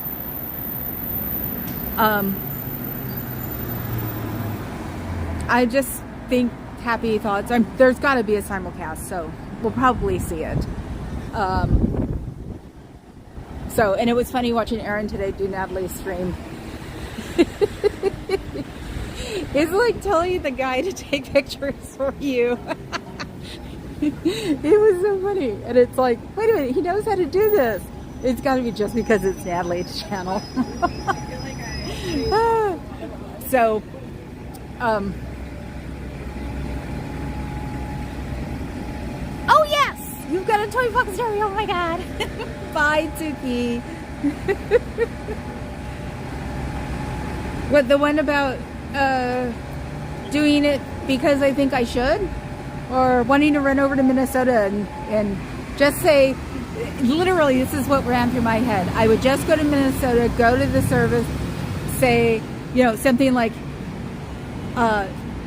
I just think happy thoughts. There's got to be a simulcast, so we'll probably see it. And it was funny watching Aaron today do Natalie's stream. It's like telling the guy to take pictures for you. It was so funny. And it's like, wait a minute, he knows how to do this. It's got to be just because it's Natalie's channel. Oh yes! You've got a toy box stereo, oh my god! Bye, Tuki. What, the one about doing it because I think I should? Or wanting to run over to Minnesota and just say, literally, this is what ran through my head. I would just go to Minnesota, go to the service, say, something like,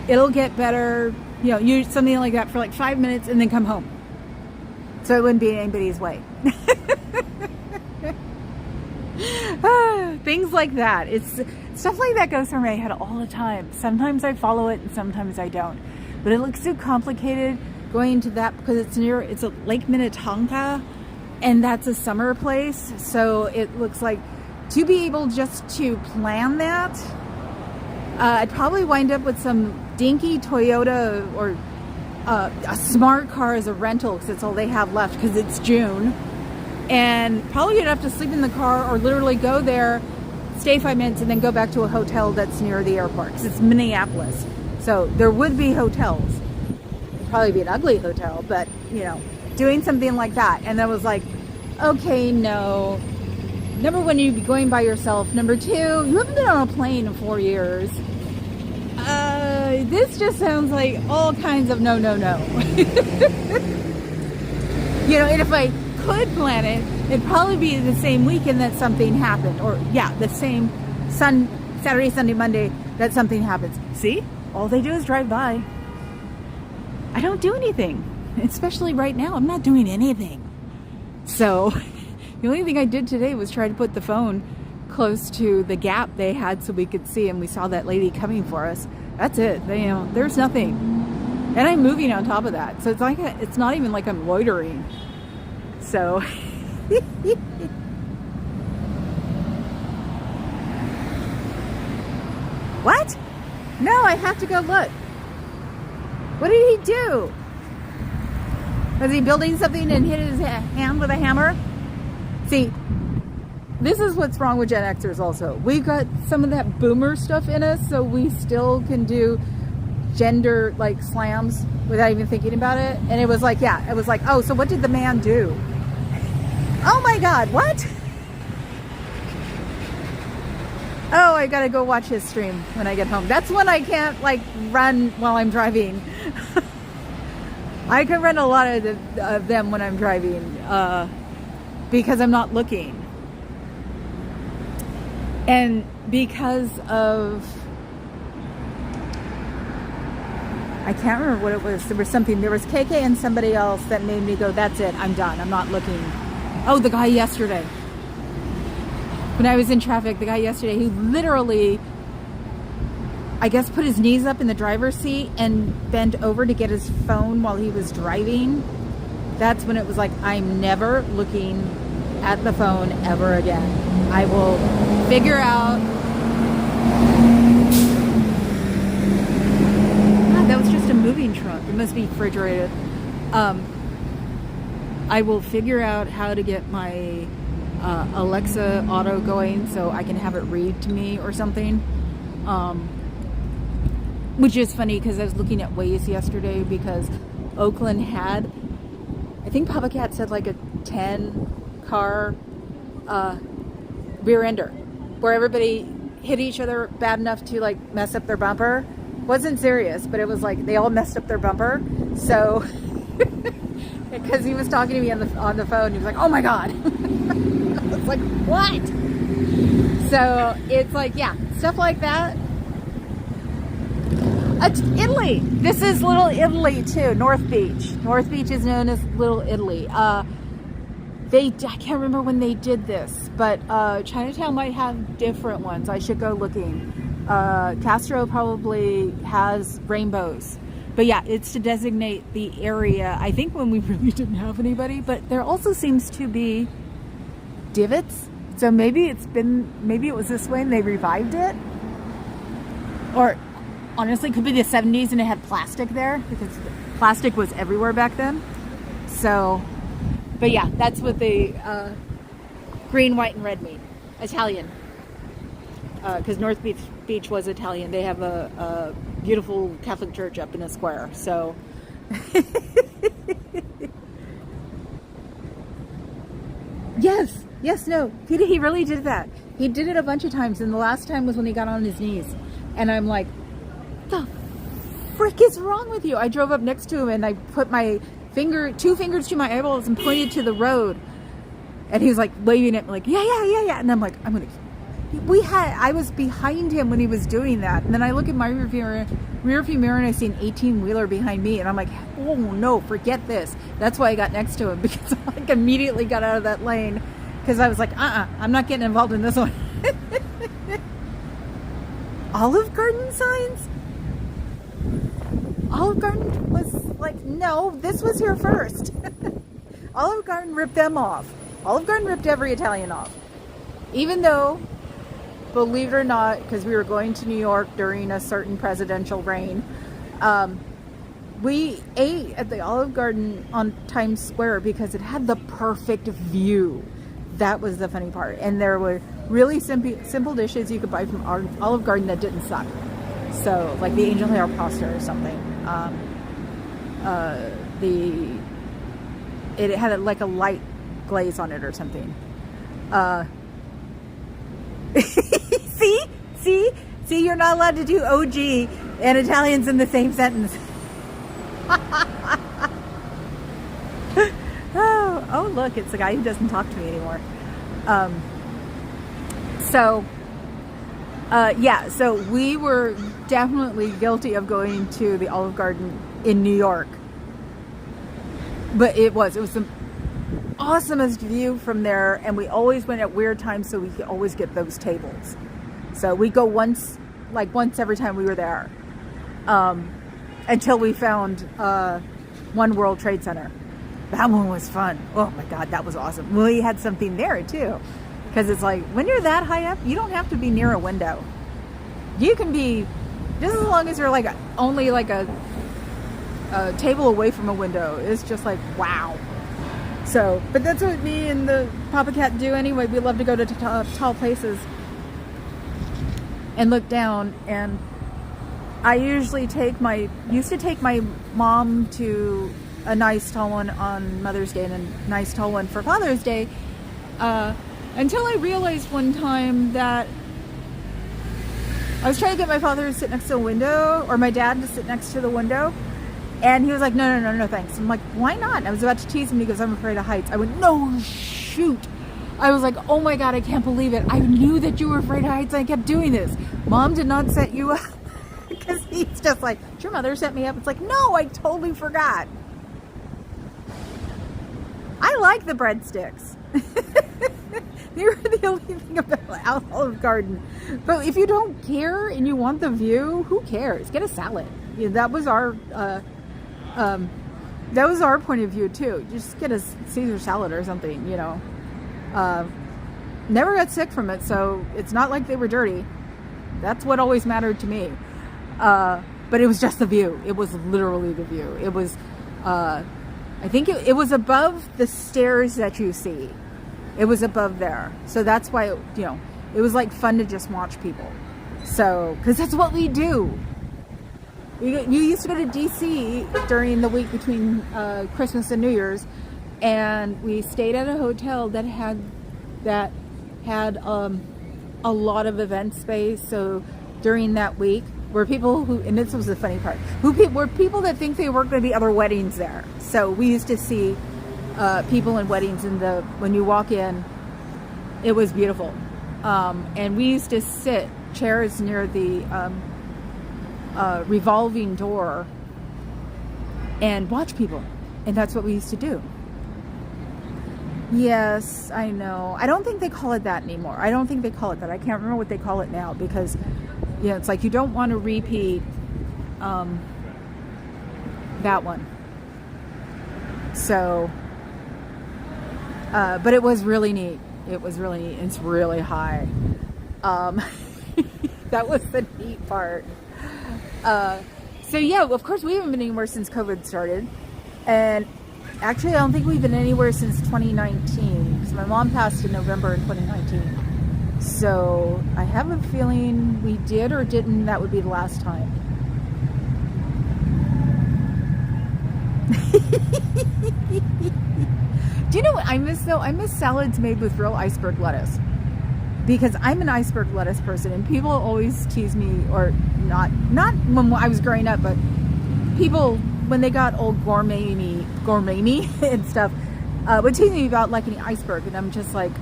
it'll get better, use something like that for like 5 minutes and then come home. So it wouldn't be in anybody's way. Things like that. It's stuff like that goes through my head all the time. Sometimes I follow it and sometimes I don't. But it looks so complicated going to that because it's a Lake Minnetonka, and that's a summer place. So it looks like to be able just to plan that, I'd probably wind up with some dinky Toyota or a smart car as a rental because it's all they have left because it's June. And probably you'd have to sleep in the car or literally go there, stay 5 minutes, and then go back to a hotel that's near the airport because it's Minneapolis. So there would be hotels. It'd probably be an ugly hotel, but, doing something like that. And then was like, okay, no. Number one, you'd be going by yourself. Number two, you haven't been on a plane in 4 years. This just sounds like all kinds of no. And if I could plan it, it'd probably be the same weekend that something happened. Or, the same Saturday, Sunday, Monday that something happens. See? All they do is drive by. I don't do anything. Especially right now, I'm not doing anything. So, the only thing I did today was try to put the phone close to the gap they had so we could see, and we saw that lady coming for us. That's it. There's nothing. And I'm moving on top of that. So it's not even like I'm loitering. So what? No, I have to go look. What did he do? Was he building something and hit his hand with a hammer? See, this is what's wrong with Gen Xers also. We got some of that boomer stuff in us, so we still can do gender like slams without even thinking about it. And it was like, oh, so what did the man do? Oh my God, what? Oh, I gotta go watch his stream when I get home. That's when I can't run while I'm driving. I can run a lot of them when I'm driving because I'm not looking. And because of, I can't remember what it was. There was KK and somebody else that made me go, that's it, I'm done, I'm not looking. Oh, the guy yesterday. When I was in traffic, the guy yesterday, he literally, I guess, put his knees up in the driver's seat and bent over to get his phone while he was driving. That's when it was like, I'm never looking at the phone ever again. I will figure out. God, that was just a moving truck. It must be refrigerated. I will figure out how to get my Alexa auto going so I can have it read to me or something. Which is funny because I was looking at Waze yesterday because Oakland had, I think Papa Cat said like a 10-car rear ender where everybody hit each other bad enough to mess up their bumper. Wasn't serious, but it was like they all messed up their bumper. So because he was talking to me on the phone. He was like, "Oh my God!" I was like, "What?" So it's like, yeah, stuff like that. Italy. This is Little Italy too. North Beach. North Beach is known as Little Italy. I can't remember when they did this, but Chinatown might have different ones. I should go looking. Castro probably has rainbows. But yeah, it's to designate the area. I think when we really didn't have anybody, but there also seems to be divots. So maybe it was this way and they revived it. Or honestly, could be the 70s and it had plastic there because plastic was everywhere back then. So, but yeah, that's what the green, white, and red mean. Italian. Because North Beach was Italian. They have a beautiful Catholic church up in a square. So, yes, no. He really did that. He did it a bunch of times, and the last time was when he got on his knees. And I'm like, the frick is wrong with you? I drove up next to him and I put my two fingers to my eyeballs and pointed to the road. And he was like waving at me like, yeah. And I'm like, I was behind him when he was doing that. And then I look at my rear view mirror and I see an 18-wheeler behind me. And I'm like, oh no, forget this. That's why I got next to him, because I like immediately got out of that lane. Because I was like, I'm not getting involved in this one. Olive Garden signs? Olive Garden was like, no, this was here first. Olive Garden ripped them off. Olive Garden ripped every Italian off. Even though, believe it or not, because we were going to New York during a certain presidential reign, we ate at the Olive Garden on Times Square because it had the perfect view. That was the funny part. And there were really simple dishes you could buy from Olive Garden that didn't suck. So, like the angel hair pasta or something. It had like a light glaze on it or something. See, you're not allowed to do OG and Italians in the same sentence. Oh, look, it's the guy who doesn't talk to me anymore. So we were definitely guilty of going to the Olive Garden in New York. But it was the awesomest view from there, and we always went at weird times so we could always get those tables. So we go once every time we were there, until we found One World Trade Center. That one was fun. Oh my God, that was awesome. We had something there too, because it's like when you're that high up, you don't have to be near a window. You can be just as long as you're like only like a table away from a window. It's just like wow. So, but that's what me and the Papa Cat do anyway. We love to go to tall places and look down. And I usually used to take my mom to a nice tall one on Mother's Day and a nice tall one for Father's Day, until I realized one time that I was trying to get my father to sit next to a window, or my dad to sit next to the window, and he was like, no thanks. I'm like, why not? And I was about to tease him because I'm afraid of heights. I went, no, shoot. I was like, oh my God, I can't believe it. I knew that you were afraid of heights. I kept doing this. Mom did not set you up. Because he's just like, your mother set me up. It's like, no, I totally forgot. I like the breadsticks. They were the only thing about Olive Garden. But if you don't care and you want the view, who cares? Get a salad. Yeah, that was our point of view too. Just get a Caesar salad or something, you know. Never got sick from it, so it's not like they were dirty. That's what always mattered to me. But it was just the view. It was literally the view. It was, I think it was above the stairs that you see. It was above there. So that's why, it was like fun to just watch people. So, because that's what we do. You used to go to DC during the week between Christmas and New Year's, and we stayed at a hotel that had a lot of event space. So during that week, were people who, and this was the funny part, were people that think there weren't going to be other weddings there. So we used to see people in weddings when you walk in, it was beautiful. And we used to sit chairs near the revolving door and watch people. And that's what we used to do. Yes, I know. I don't think they call it that anymore. I don't think they call it that. I can't remember what they call it now because, it's like you don't want to repeat that one. So, but it was really neat. It was really neat. It's really high. That was the neat part. So yeah, of course we haven't been anywhere since COVID started. And actually, I don't think we've been anywhere since 2019 because my mom passed in November in 2019. So I have a feeling we did or didn't. That would be the last time. Do you know what I miss though? I miss salads made with real iceberg lettuce because I'm an iceberg lettuce person, and people always tease me, or not when I was growing up, but people, when they got old gourmet-y and stuff, would tease me about liking iceberg, and I'm just like,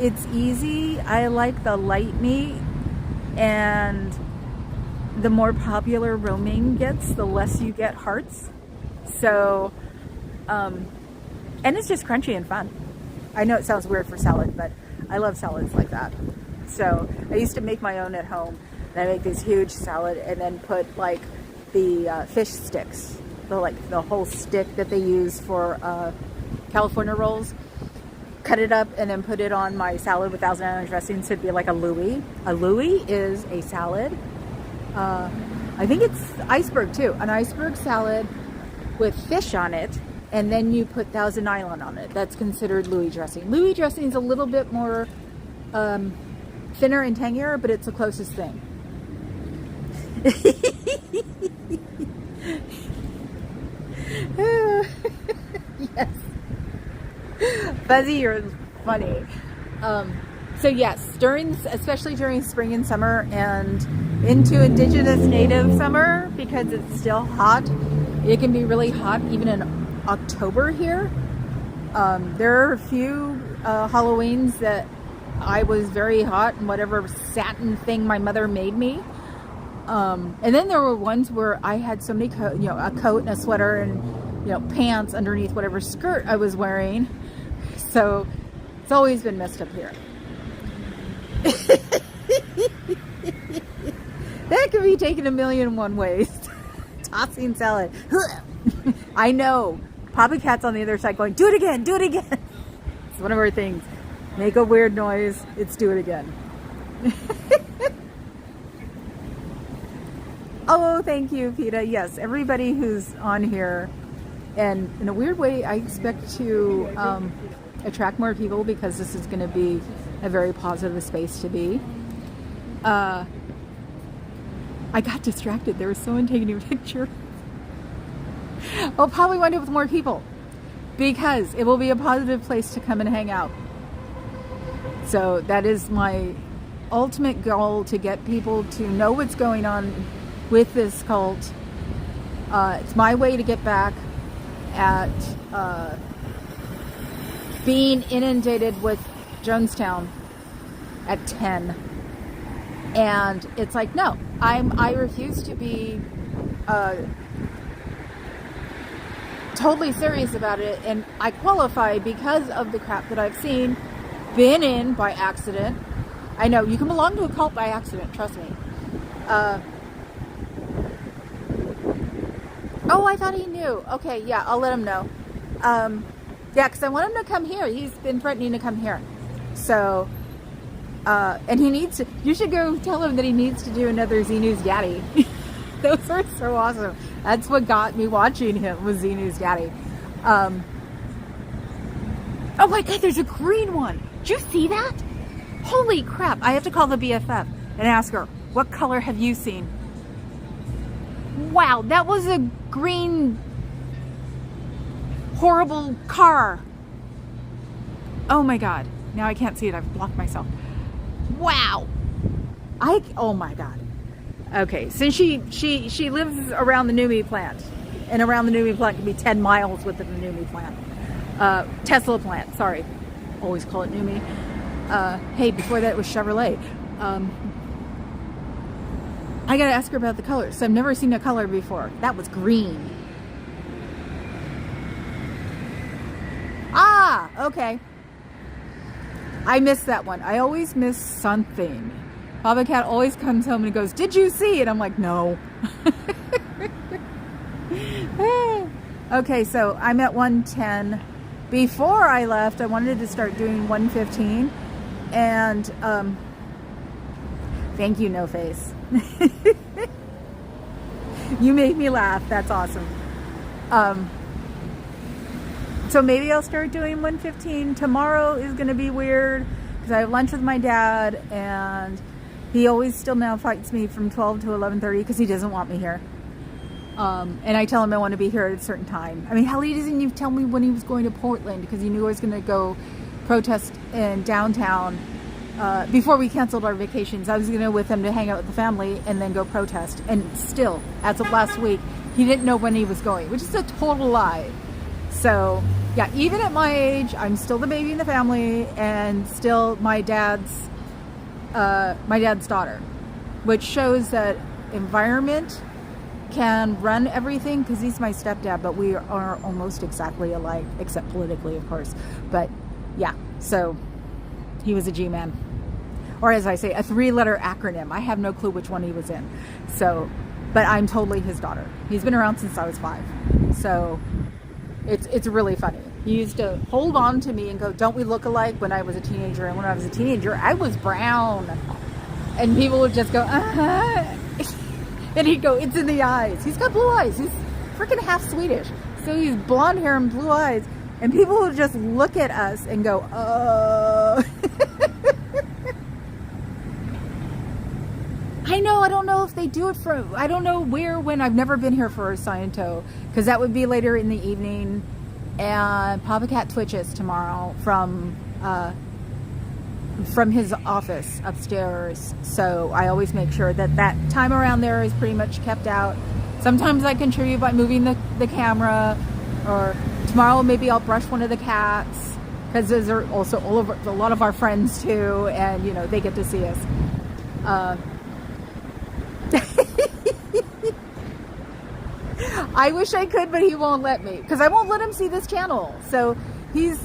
it's easy. I like the light meat, and the more popular romaine gets, the less you get hearts. So, and it's just crunchy and fun. I know it sounds weird for salad, but I love salads like that. So I used to make my own at home, and I make this huge salad and then put like the fish sticks, the whole stick that they use for California rolls, cut it up and then put it on my salad with Thousand Island dressing, so it'd be like a Louis. A Louis is a salad. I think it's iceberg too. An iceberg salad with fish on it, and then you put Thousand Island on it. That's considered Louis dressing. Louis dressing is a little bit more thinner and tangier, but it's the closest thing. Yes. Fuzzy, you're funny. So yes, especially during spring and summer and into indigenous native summer, because it's still hot. It can be really hot even in October here. There are a few Halloweens that I was very hot in whatever satin thing my mother made me. And then there were ones where I had so many a coat and a sweater and pants underneath whatever skirt I was wearing. So it's always been messed up here. That could be taken a million and one ways. Tossing salad. I know. Papa Cat's on the other side going, do it again, do it again. It's one of our things. Make a weird noise. It's do it again. Oh, thank you, Peta. Yes, everybody who's on here. And in a weird way, I expect to attract more people because this is going to be a very positive space to be. I got distracted. There was someone taking a picture. I'll probably wind up with more people because it will be a positive place to come and hang out. So that is my ultimate goal, to get people to know what's going on with this cult. It's my way to get back at being inundated with Jonestown at 10. And it's like, no, I refuse to be totally serious about it. And I qualify because of the crap that I've seen, been in by accident. I know you can belong to a cult by accident, trust me. Oh, I thought he knew. Okay, yeah, I'll let him know. Yeah, because I want him to come here. He's been threatening to come here. So, and he needs to, you should go tell him that he needs to do another Z-News Gaddy. Those are so awesome. That's what got me watching him, was Z-News Gaddy. Oh my God, there's a green one. Did you see that? Holy crap. I have to call the BFF and ask her, what color have you seen? Wow, that was a green, horrible car. Oh my God. Now I can't see it. I've blocked myself. Wow. Oh my God. Okay, since she lives around the Numi plant, and around the Numi plant can be 10 miles within the Numi plant. Tesla plant, sorry. Always call it Numi. Hey, before that it was Chevrolet. I gotta ask her about the colors. I've never seen a color before. That was green. Ah, okay. I missed that one. I always miss something. Papa Cat always comes home and goes, "Did you see?" And I'm like, "No." Okay, so I'm at 110. Before I left, I wanted to start doing 115. And thank you, No Face. You make me laugh. That's awesome. So maybe I'll start doing 115. Tomorrow is going to be weird because I have lunch with my dad, and he always still now fights me from 12 to 11:30 because he doesn't want me here. And I tell him I want to be here at a certain time. I mean, hell, he doesn't even tell me when he was going to Portland because he knew I was going to go protest in downtown. Before we canceled our vacations, I was going to with him to hang out with the family and then go protest. And still, as of last week, he didn't know when he was going, which is a total lie. So, yeah, even at my age, I'm still the baby in the family and still my dad's daughter, which shows that environment can run everything, because he's my stepdad, but we are almost exactly alike, except politically, of course. But yeah, so he was a G-man, or as I say, a 3-letter acronym. I have no clue which one he was in. So, but I'm totally his daughter. He's been around since I was 5. So it's really funny. He used to hold on to me and go, "Don't we look alike?" when I was a teenager. And when I was a teenager, I was brown. And people would just go, "Uh-huh." And he'd go, "It's in the eyes." He's got blue eyes. He's freaking half Swedish. So he's blonde hair and blue eyes. And people would just look at us and go, I know, I don't know if they do it for, I don't know where, when. I've never been here for a Sciento, because that would be later in the evening. And Papa Cat twitches tomorrow from his office upstairs, so I always make sure that that time around there is pretty much kept out. Sometimes I contribute by moving the camera, or tomorrow maybe I'll brush one of the cats, because those are also a lot of our friends too, and you know, they get to see us. I wish I could, but he won't let me, because I won't let him see this channel. So he's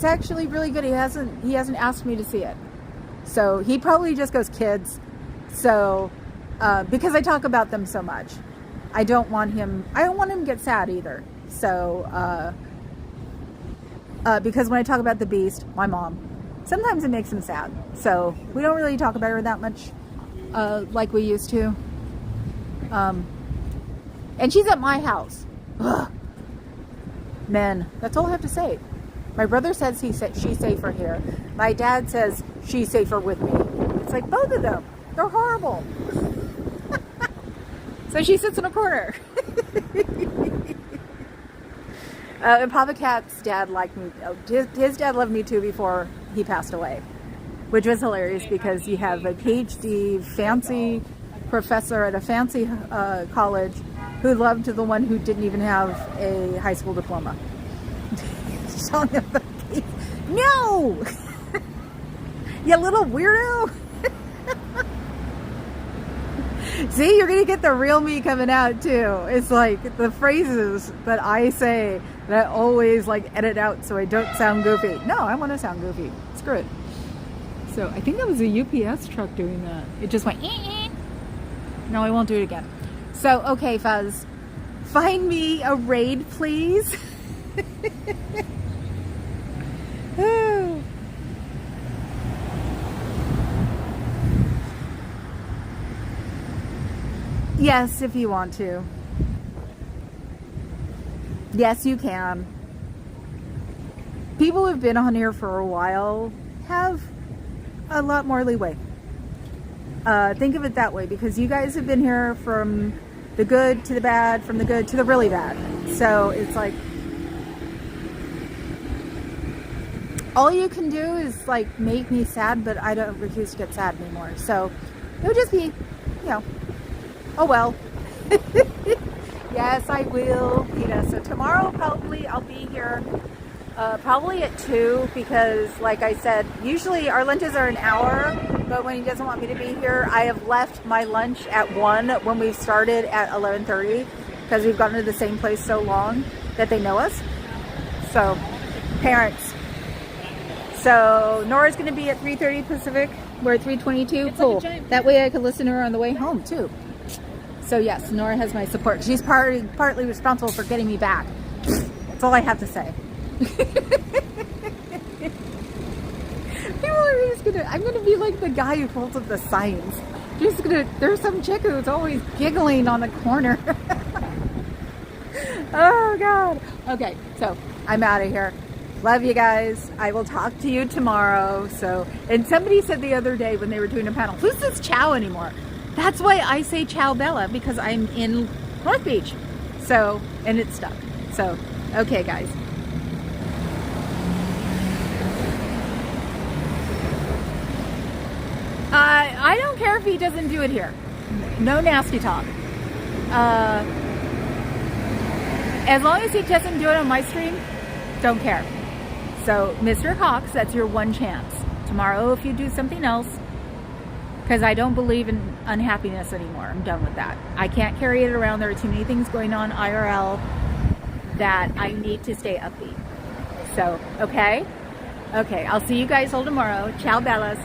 actually really good. He hasn't asked me to see it. So he probably just goes, "Kids." So because I talk about them so much, I don't want him to get sad either. So because when I talk about the beast, my mom, sometimes it makes him sad. So we don't really talk about her that much like we used to. And she's at my house. Ugh. Men, that's all I have to say. My brother says she's safer here. My dad says she's safer with me. It's like both of them. They're horrible. So she sits in a corner. And Papa Cat's dad liked me. His dad loved me too before he passed away, which was hilarious because you have a PhD, fancy professor at a fancy college who loved the one who didn't even have a high school diploma. No! You little weirdo! See, you're gonna get the real me coming out too. It's like the phrases that I say that I always like edit out so I don't sound goofy. No, I want to sound goofy. Screw it. So I think that was a UPS truck doing that. It just went. No, I won't do it again. So, okay, Fuzz, find me a raid, please. Yes, if you want to. Yes, you can. People who've been on here for a while have a lot more leeway. Think of it that way, because you guys have been here from the good to the bad, from the good to the really bad. So it's like, all you can do is like make me sad, but I don't refuse to get sad anymore. So it would just be, Oh well. Yes, I will, Peter. So tomorrow probably I'll be here probably at 2 because like I said, usually our lunches are an hour, but when he doesn't want me to be here, I have left my lunch at 1 when we started at 11:30 because we've gone to the same place so long that they know us. So, parents. So Nora's going to be at 3:30 Pacific. We're at 3:22. Cool. That way I could listen to her on the way home too. So yes, Nora has my support. She's partly responsible for getting me back. That's all I have to say. People are just I'm gonna be like the guy who holds up the signs. There's some chick who's always giggling on the corner. Oh God. Okay, so I'm out of here. Love you guys. I will talk to you tomorrow. So, and somebody said the other day when they were doing a panel, who says ciao anymore? That's why I say ciao Bella, because I'm in North Beach. So, and it's stuck. So, okay guys. I don't care if he doesn't do it here. No nasty talk. As long as he doesn't do it on my stream, don't care. So, Mr. Hawks, that's your one chance. Tomorrow, if you do something else, because I don't believe in unhappiness anymore. I'm done with that. I can't carry it around. There are too many things going on IRL that I need to stay upbeat. So, okay? Okay, I'll see you guys all tomorrow. Ciao, Bellas.